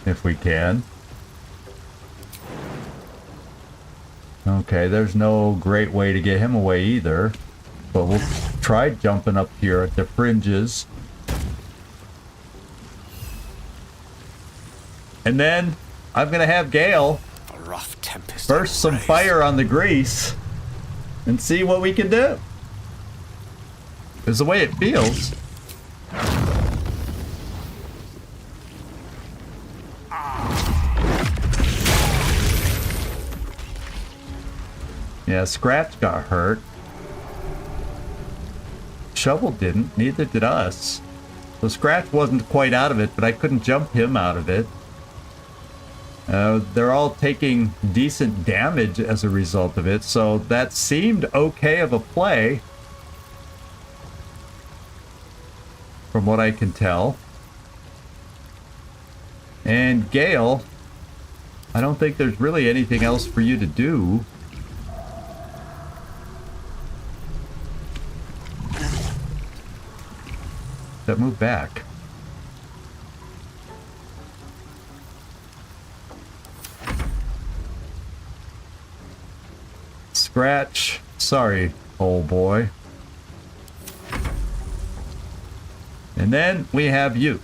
If we can. Okay, there's no great way to get him away either. But we'll try jumping up here at the fringes. And then I'm gonna have Gale A rough tempest. burst some fire on the grease and see what we can do. Is the way it feels. Yeah, Scratch got hurt. Shovel didn't, neither did us. So Scratch wasn't quite out of it, but I couldn't jump him out of it. They're all taking decent damage as a result of it, so that seemed okay of a play. From what I can tell. And Gale, I don't think there's really anything else for you to do. That move back. Scratch. Sorry, old boy. And then we have you.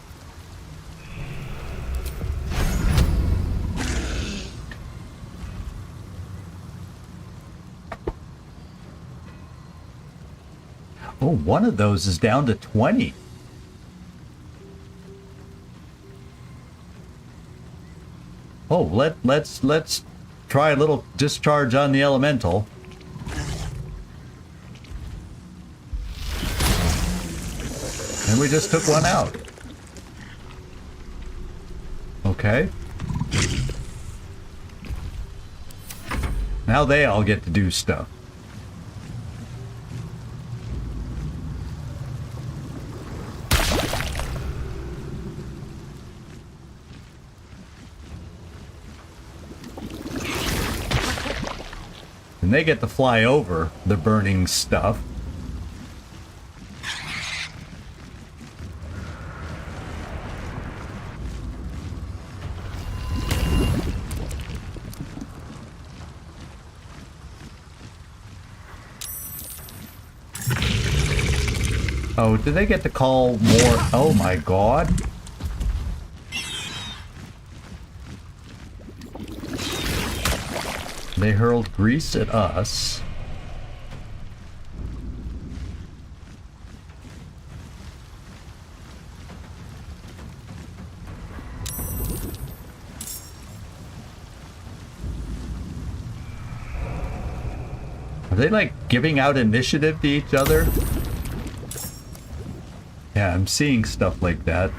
Oh, one of those is down to 20. Oh, let's try a little discharge on the elemental. And we just took one out. Okay. Now they all get to do stuff. And they get to fly over the burning stuff. Oh, do they get to call more? Oh my god. They hurled grease at us. Are they like giving out initiative to each other? Yeah, I'm seeing stuff like that.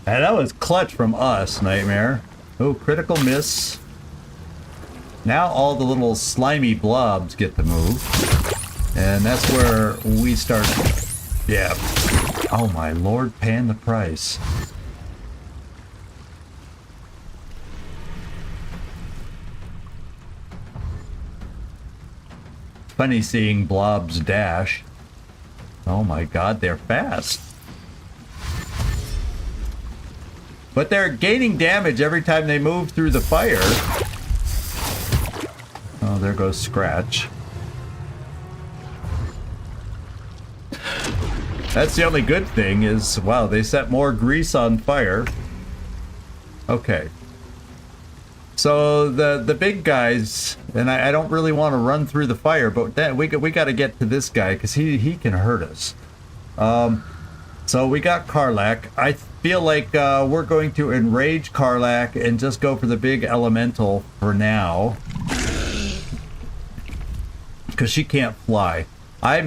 And that was clutch from us, Nightmare. Oh, critical miss. Now all the little slimy blobs get to move. And that's where we start. Yeah. Oh my lord, paying the price. Funny seeing blobs dash. Oh my god, they're fast. But they're gaining damage every time they move through the fire. Oh, there goes Scratch. That's the only good thing is, wow, they set more grease on fire. Okay. So the big guys, and I don't really want to run through the fire, but that, we got to get to this guy because he can hurt us. So we got Karlach. I feel like we're going to enrage Karlach and just go for the big elemental for now. Because she can't fly. I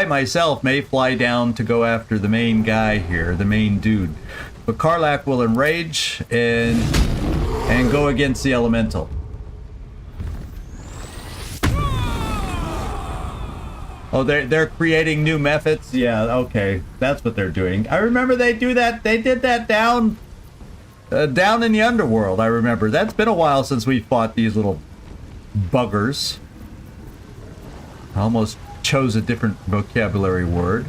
myself may fly down to go after the main guy here, the main dude. But Karlach will enrage and go against the elemental. Oh, they're creating new methods? Yeah, okay. That's what they're doing. I remember they do that. They did that down in the underworld, I remember. That's been a while since we fought these little buggers. I almost chose a different vocabulary word.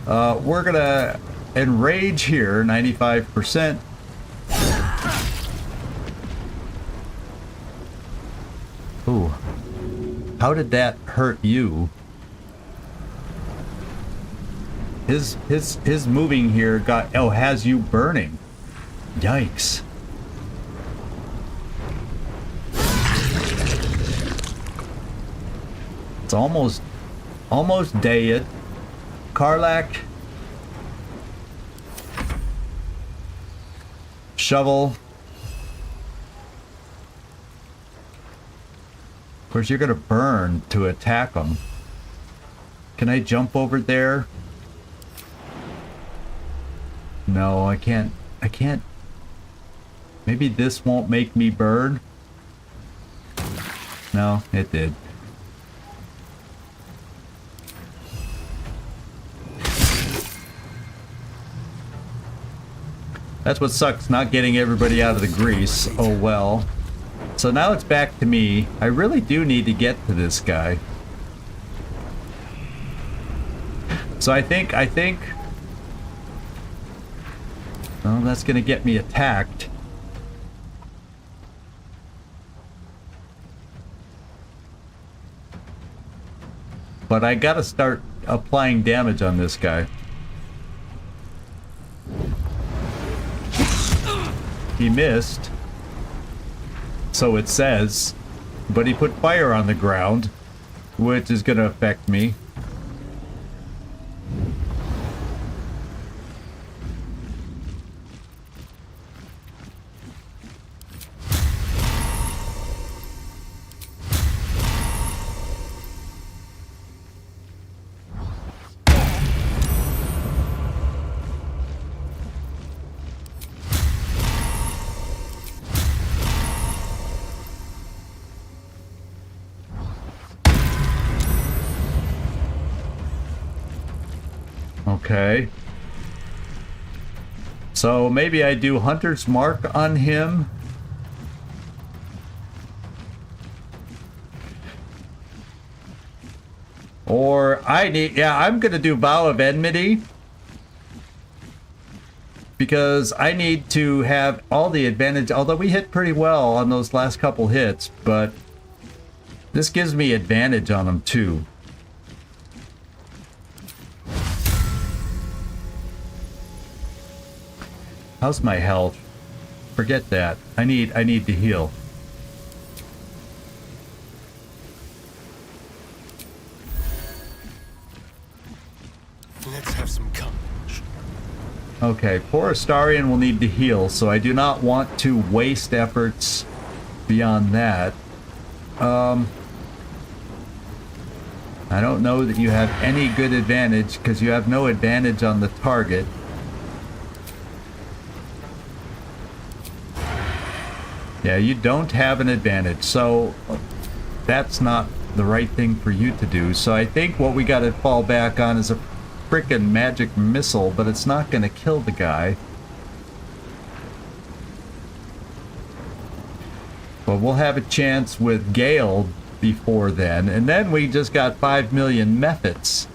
We're gonna enrage here, 95%. Ooh. How did that hurt you? His moving here got, oh, has you burning. Yikes. It's almost dead. Karlach. Shovel. Of course, you're gonna burn to attack them. Can I jump over there? No, I can't. Maybe this won't make me burn? No, it did. That's what sucks, not getting everybody out of the grease. Oh well. So now it's back to me. I really do need to get to this guy. So I think well, that's gonna get me attacked. But I gotta start applying damage on this guy. He missed. So it says. But he put fire on the ground, which is gonna affect me. Okay. So maybe I do Hunter's Mark on him. Or I'm gonna do Vow of Enmity. Because I need to have all the advantage, although we hit pretty well on those last couple hits, but this gives me advantage on them too. How's my health? Forget that. I need to heal. Let's have some courage. Okay, poor Astarion will need to heal, so I do not want to waste efforts beyond that. I don't know that you have any good advantage, because you have no advantage on the target. Yeah, you don't have an advantage, so that's not the right thing for you to do. So I think what we got to fall back on is a frickin' magic missile, but it's not going to kill the guy. But we'll have a chance with Gale before then, and then we just got 5 million methods.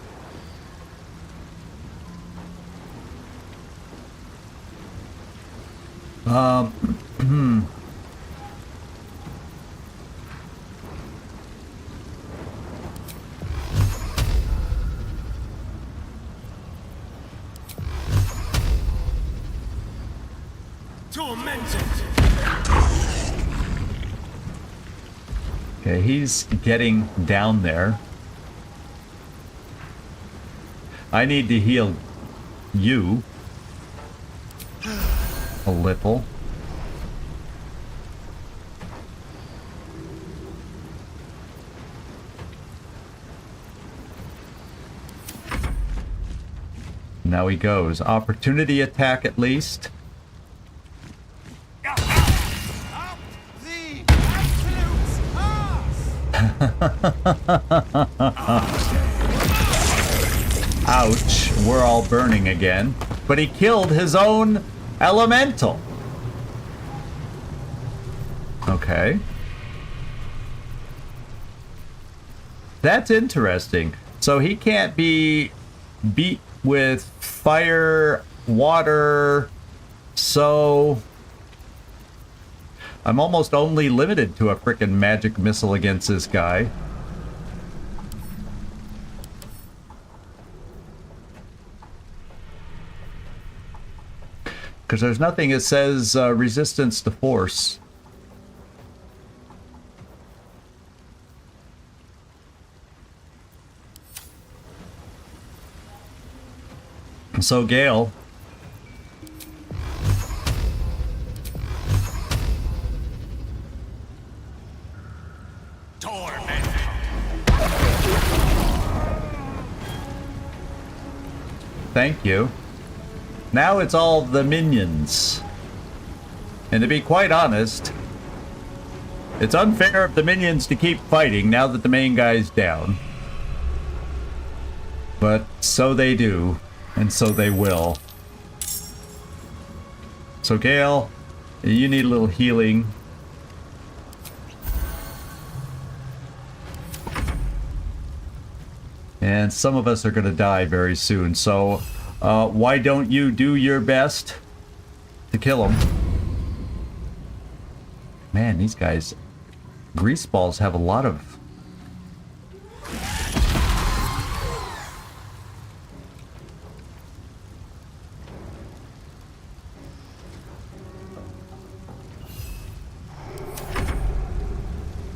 Okay, he's getting down there. I need to heal you a little. Now he goes. Opportunity attack at least. Ouch, we're all burning again. But he killed his own elemental. Okay. That's interesting. So he can't be beat with fire, water, so I'm almost only limited to a frickin' magic missile against this guy. Because there's nothing that says resistance to force. So Gale. Thank you. Now it's all the minions. And to be quite honest, it's unfair of the minions to keep fighting now that the main guy's down. But so they do, and so they will. So Gale, you need a little healing. And some of us are going to die very soon, so why don't you do your best to kill them? Man, these guys, grease balls have a lot of...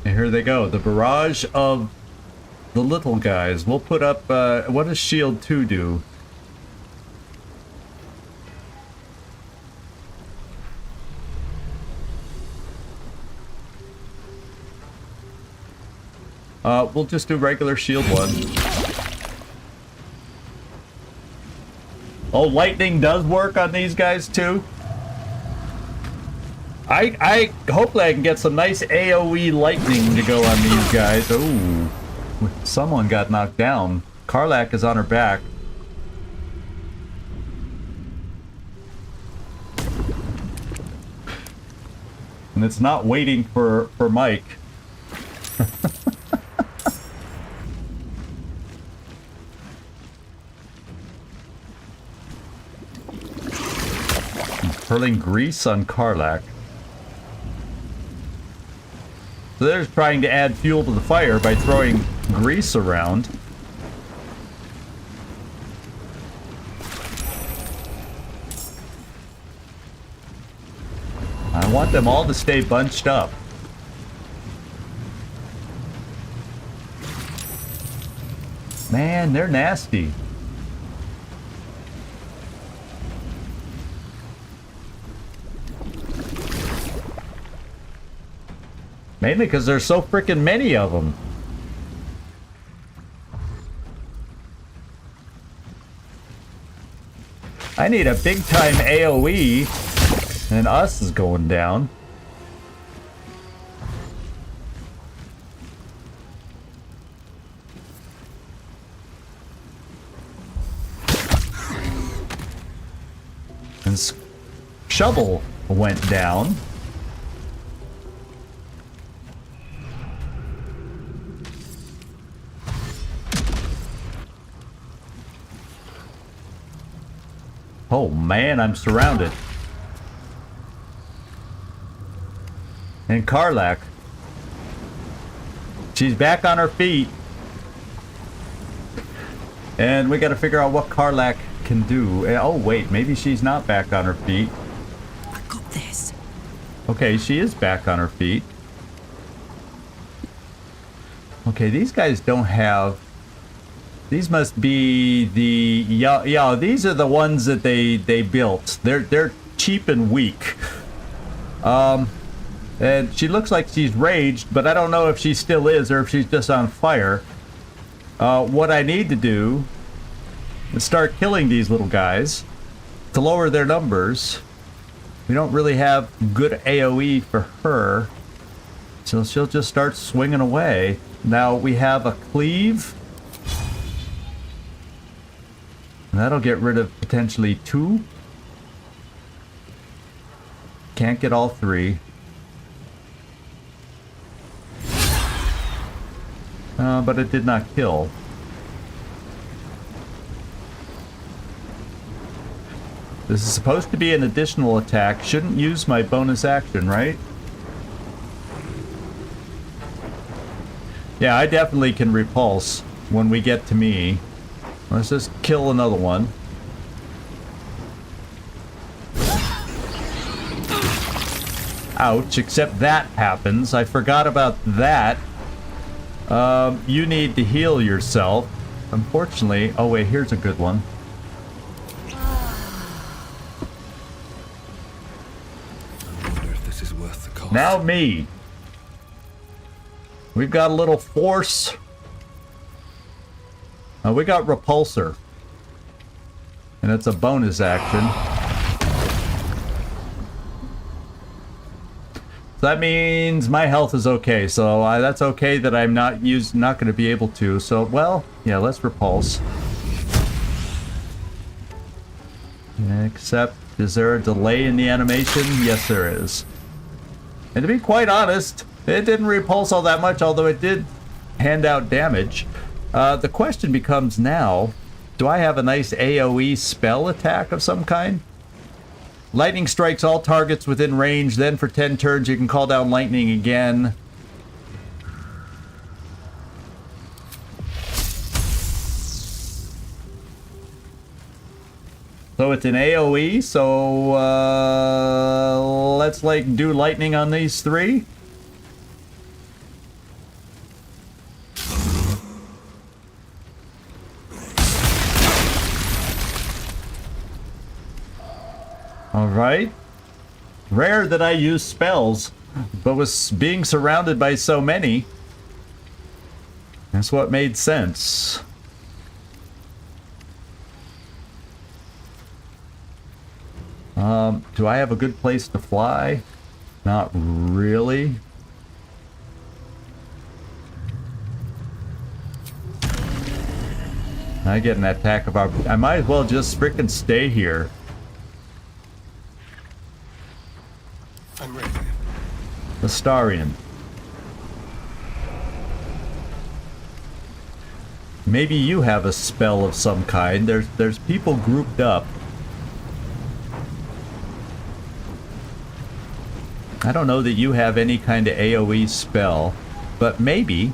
And here they go, the barrage of the little guys. We'll put up, what does Shield 2 do? We'll just do regular Shield 1. Oh, lightning does work on these guys too? I hopefully I can get some nice AoE lightning to go on these guys. Ooh. Someone got knocked down. Karlach is on her back. And it's not waiting for Mike. Hurling grease on Karlach. So they're trying to add fuel to the fire by throwing grease around. I want them all to stay bunched up. Man, they're nasty. Mainly because there's so freaking many of them. I need a big time AoE, and us is going down. And Shovel went down. Oh man, I'm surrounded. And Karlach. She's back on her feet. And we gotta figure out what Karlach can do. Oh wait, maybe she's not back on her feet. I got this. Okay, she is back on her feet. Okay, these guys don't have... These must be the... Yeah, these are the ones that they built. They're cheap and weak. And she looks like she's raged, but I don't know if she still is or if she's just on fire. What I need to do is start killing these little guys to lower their numbers. We don't really have good AoE for her, so she'll just start swinging away. Now we have a cleave. And that'll get rid of potentially 2. Can't get all 3. But it did not kill. This is supposed to be an additional attack. Shouldn't use my bonus action, right? Yeah, I definitely can repulse when we get to me. Let's just kill another one. Ouch, except that happens. I forgot about that. You need to heal yourself. Unfortunately, oh wait, here's a good one. I wonder if this is worth the cost. Now me. We've got a little force. We got repulsor. And it's a bonus action. So that means my health is okay. So that's okay that I'm not going to be able to. So, well, yeah, let's repulse. Except, is there a delay in the animation? Yes, there is. And to be quite honest, it didn't repulse all that much, although it did hand out damage. The question becomes now, do I have a nice AoE spell attack of some kind? Lightning strikes all targets within range, then for 10 turns you can call down lightning again. So it's an AoE, so let's like do lightning on these three. Alright. Rare that I use spells, but with being surrounded by so many, that's what made sense. Do I have a good place to fly? Not really. I get an attack of our... I might as well just frickin' stay here. I'm ready. Astarion. Maybe you have a spell of some kind. There's people grouped up. I don't know that you have any kind of AoE spell, but maybe.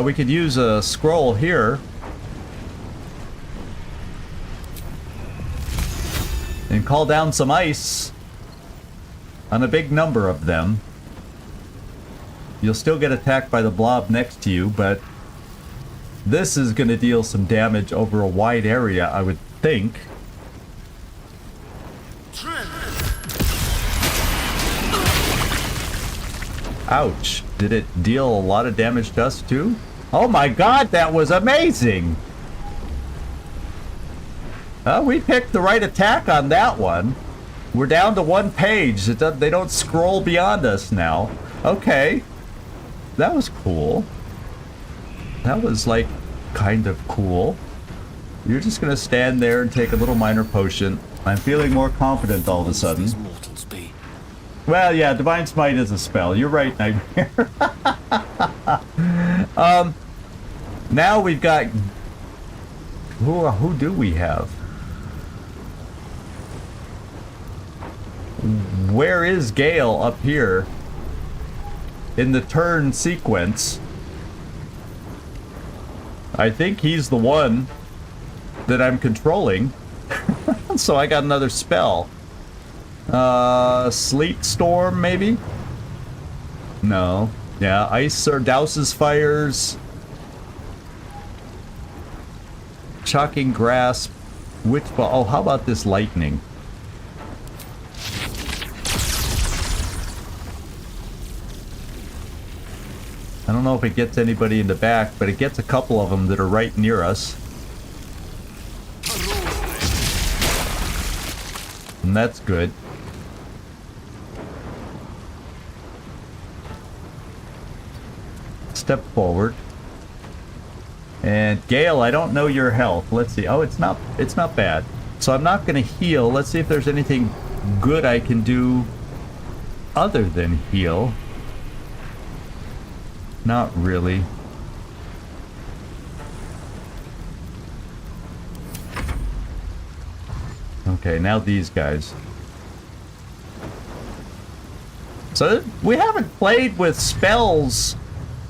We could use a scroll here. And call down some ice on a big number of them. You'll still get attacked by the blob next to you, but this is going to deal some damage over a wide area, I would think. Ouch. Did it deal a lot of damage to us too? Oh my god, that was amazing! We picked the right attack on that one. We're down to one page. They don't scroll beyond us now. Okay. That was cool. That was like kind of cool. You're just gonna stand there and take a little minor potion. I'm feeling more confident all of a sudden. Well, yeah, Divine Smite is a spell. You're right, Nightmare. Now we've got... Who do we have? Where is Gale up here? In the turn sequence. I think he's the one that I'm controlling. So I got another spell. Sleet Storm, maybe? No. Yeah, Ice or Douses Fires. Shocking Grasp. Oh, how about this Lightning? I don't know if it gets anybody in the back, but it gets a couple of them that are right near us. And that's good. Step forward. And Gale, I don't know your health. Let's see. Oh, it's not bad. So I'm not going to heal. Let's see if there's anything good I can do other than heal. Not really. Okay, now these guys. So we haven't played with spells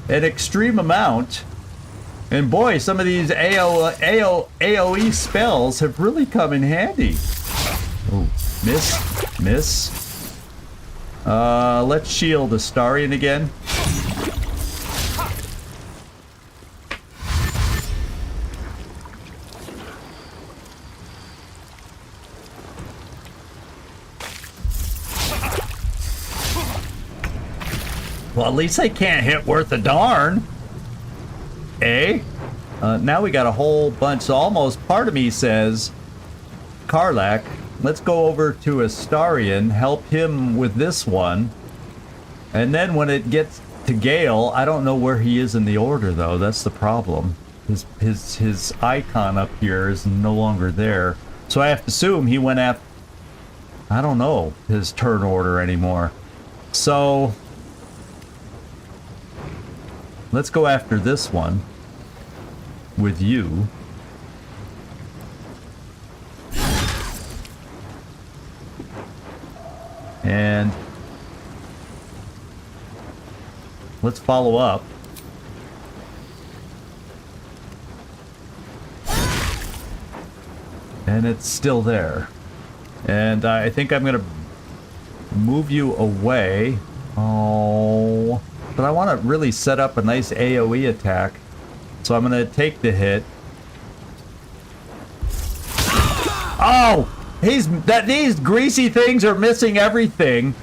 an extreme amount. And boy, some of these AoE spells have really come in handy. Oh, miss. Let's shield Astarion again. Well, at least they can't hit worth a darn. Eh? Now we got a whole bunch. So almost part of me says, Karlach, let's go over to Astarion, help him with this one. And then when it gets to Gale, I don't know where he is in the order, though. That's the problem. His icon up here is no longer there. So I have to assume he went after, I don't know, his turn order anymore. So let's go after this one with you. And let's follow up. And it's still there. And I think I'm going to move you away. Oh, but I want to really set up a nice AoE attack. So I'm going to take the hit. Oh! These greasy things are missing everything.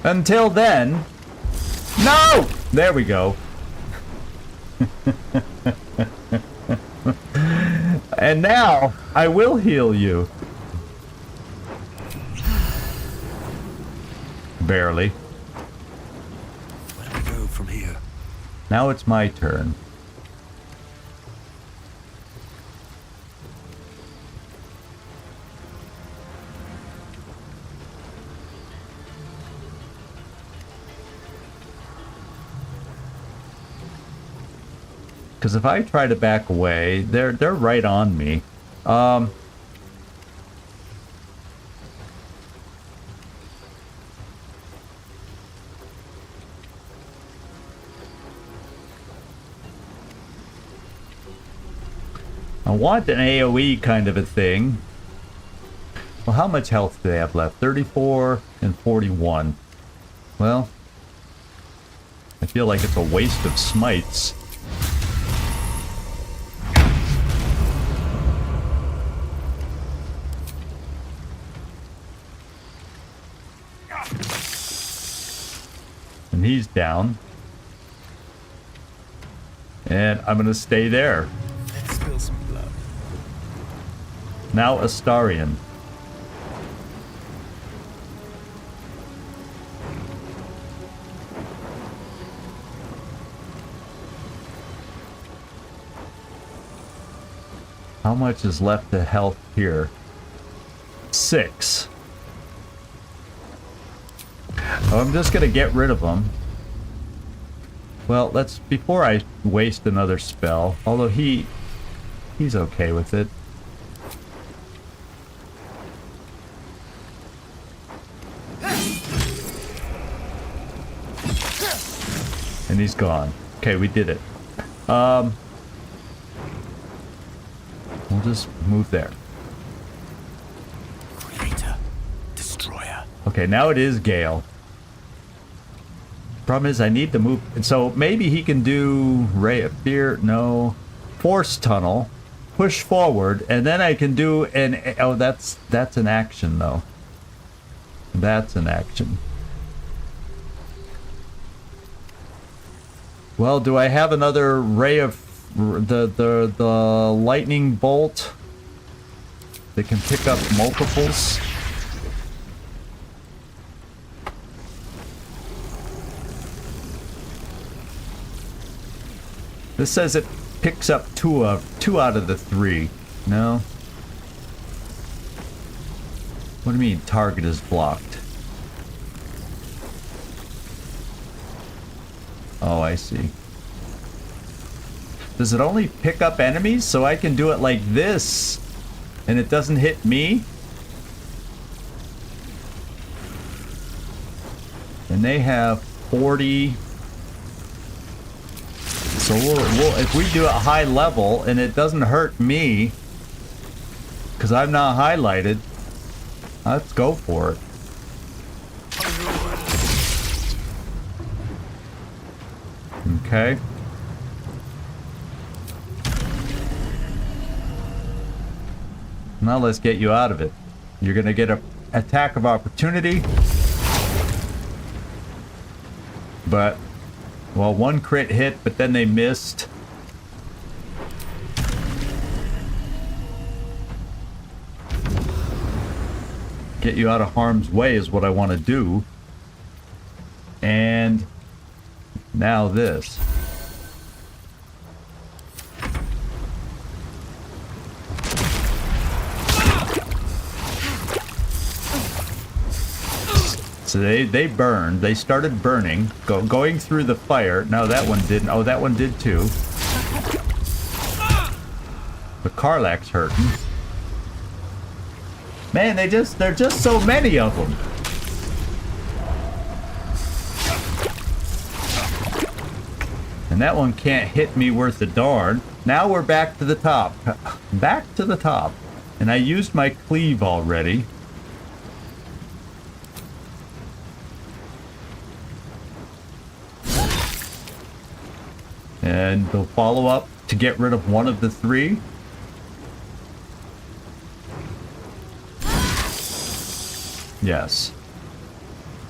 Until then. No! There we go. And now, I will heal you. Barely. Where do we go from here? Now it's my turn. Because if I try to back away, they're right on me. I want an AoE kind of a thing. Well, how much health do they have left? 34 and 41. Well, I feel like it's a waste of smites. And he's down. And I'm going to stay there. Let's spill some blood. Now Astarion. How much is left to health here? 6. Oh, I'm just gonna get rid of them. Well, let's, before I waste another spell, although he's okay with it. And he's gone. Okay, we did it. We'll just move there. Creator, destroyer. Okay, now it is Gale. Problem is I need to move, so maybe he can do Ray of Fear, no. Force Tunnel, push forward, and then I can do an, oh, that's an action though. That's an action. Well, do I have another Ray of the lightning bolt that can pick up multiples? This says it picks up two out of the 3. No? What do you mean target is blocked? Oh, I see. Does it only pick up enemies? So I can do it like this and it doesn't hit me? And they have 40. So we'll if we do a high level and it doesn't hurt me because I'm not highlighted, let's go for it. Okay. Now let's get you out of it. You're gonna get an attack of opportunity. But, well, one crit hit, but then they missed. Get you out of harm's way is what I want to do. And now this. So they burned. They started burning, going through the fire. No, that one didn't. Oh, that one did too. The Karlach's hurting. Man, they're just so many of them. And that one can't hit me worth a darn. Now we're back to the top. Back to the top. And I used my cleave already. And they'll follow up to get rid of one of the three. Yes.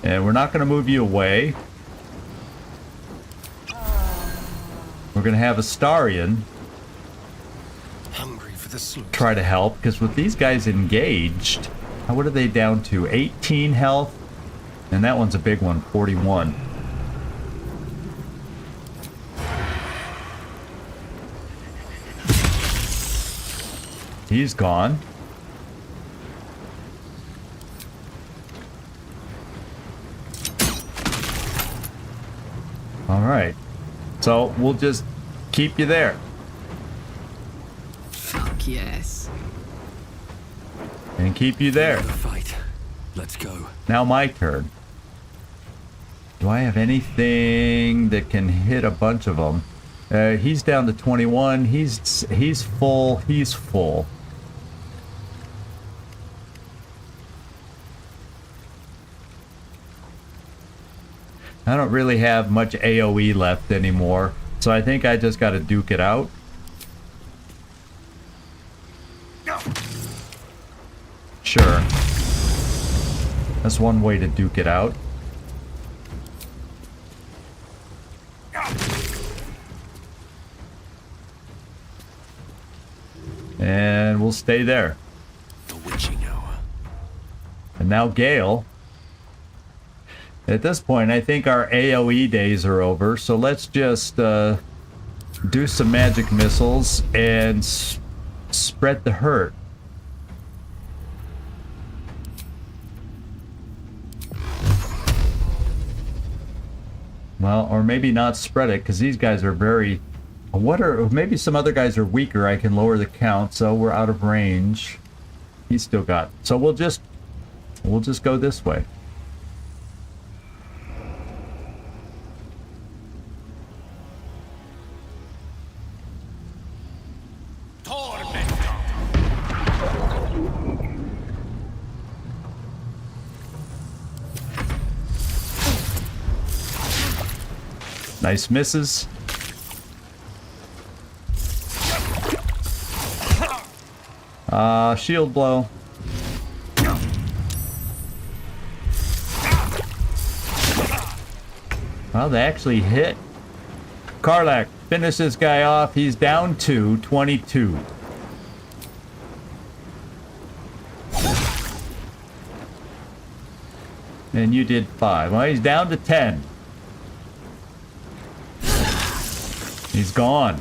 And we're not going to move you away. We're going to have Astarion hungry for the try to help, because with these guys engaged, what are they down to? 18 health? And that one's a big one, 41. He's gone. All right. So we'll just keep you there. Fuck yes. And keep you there. Fight. Let's go. Now my turn. Do I have anything that can hit a bunch of them? He's down to 21. He's full. He's full. I don't really have much AoE left anymore, so I think I just got to duke it out. Sure. That's one way to duke it out. And we'll stay there. The witching hour. And now Gale. At this point, I think our AoE days are over, so let's just do some magic missiles and spread the hurt. Well, or maybe not spread it, because these guys are very... maybe some other guys are weaker. I can lower the count, so we're out of range. He's still got... So we'll just go this way. Nice misses. Shield blow. Well, they actually hit. Karlach, finish this guy off. He's down to 22. And you did 5. Well, he's down to 10. He's gone.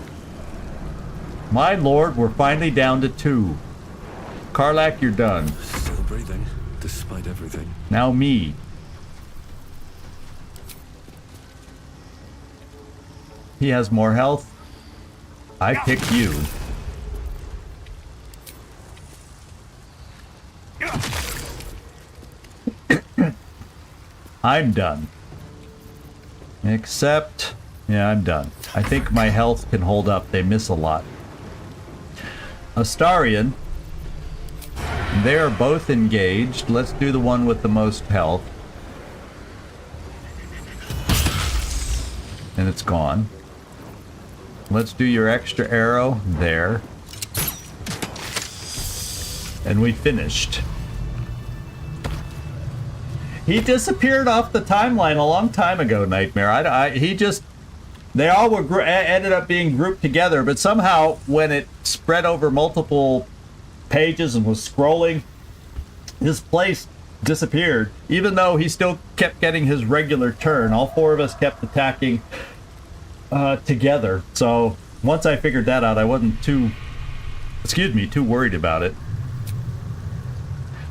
My lord, we're finally down to 2. Karlach, you're done. Still breathing, despite everything. Now me. He has more health. I pick you. I'm done. Except, yeah, I'm done. I think my health can hold up. They miss a lot. Astarion. They are both engaged. Let's do the one with the most health. And it's gone. Let's do your extra arrow there. And we finished. He disappeared off the timeline a long time ago, Nightmare. He just... They all were ended up being grouped together, but somehow when it spread over multiple pages and was scrolling, his place disappeared, even though he still kept getting his regular turn. All four of us kept attacking together. So once I figured that out, I wasn't too worried about it.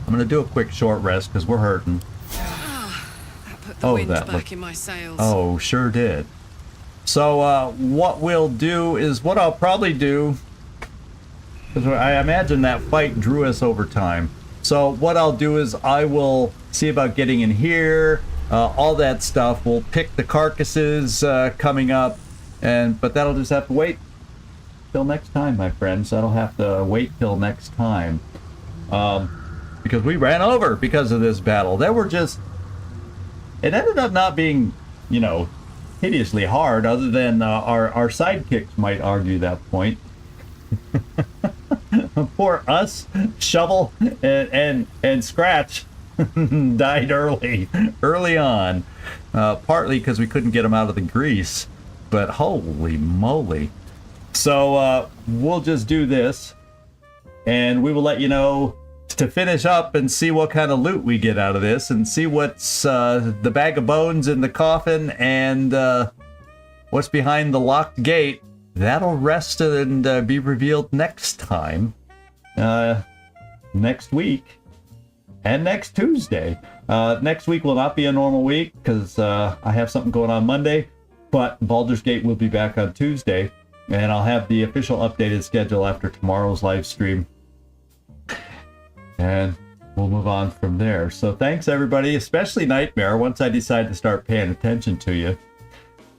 I'm gonna do a quick short rest because we're hurting. That put the wind back in my sails. Oh, sure did. So what we'll do is, what I'll probably do, because I imagine that fight drew us over time. So what I'll do is I will see about getting in here, all that stuff. We'll pick the carcasses coming up, but that'll just have to wait till next time, my friends. That'll have to wait till next time. Because we ran over because of this battle. There were just... It ended up not being, you know, hideously hard, other than our sidekicks might argue that point. Poor us, Shovel and Scratch died early on, partly because we couldn't get them out of the grease, but holy moly. So we'll just do this, and we will let you know to finish up and see what kind of loot we get out of this, and see what's the bag of bones in the coffin and what's behind the locked gate. That'll rest and be revealed next time, next week, and next Tuesday. Next week will not be a normal week because I have something going on Monday, but Baldur's Gate will be back on Tuesday, and I'll have the official updated schedule after tomorrow's live stream. And we'll move on from there. So thanks, everybody, especially Nightmare, once I decide to start paying attention to you.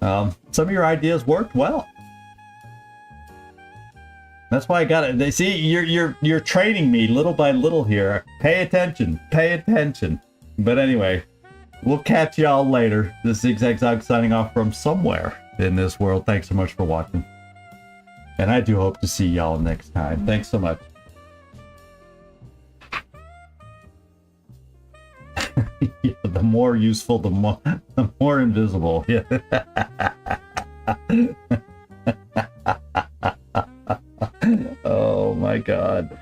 Some of your ideas worked well. That's why I got it. They see you're training me little by little here. Pay attention. Pay attention. But anyway, we'll catch y'all later. This is Zigzag signing off from somewhere in this world. Thanks so much for watching. And I do hope to see y'all next time. Thanks so much. Yeah, the more useful, the more invisible. Yeah. Oh my God.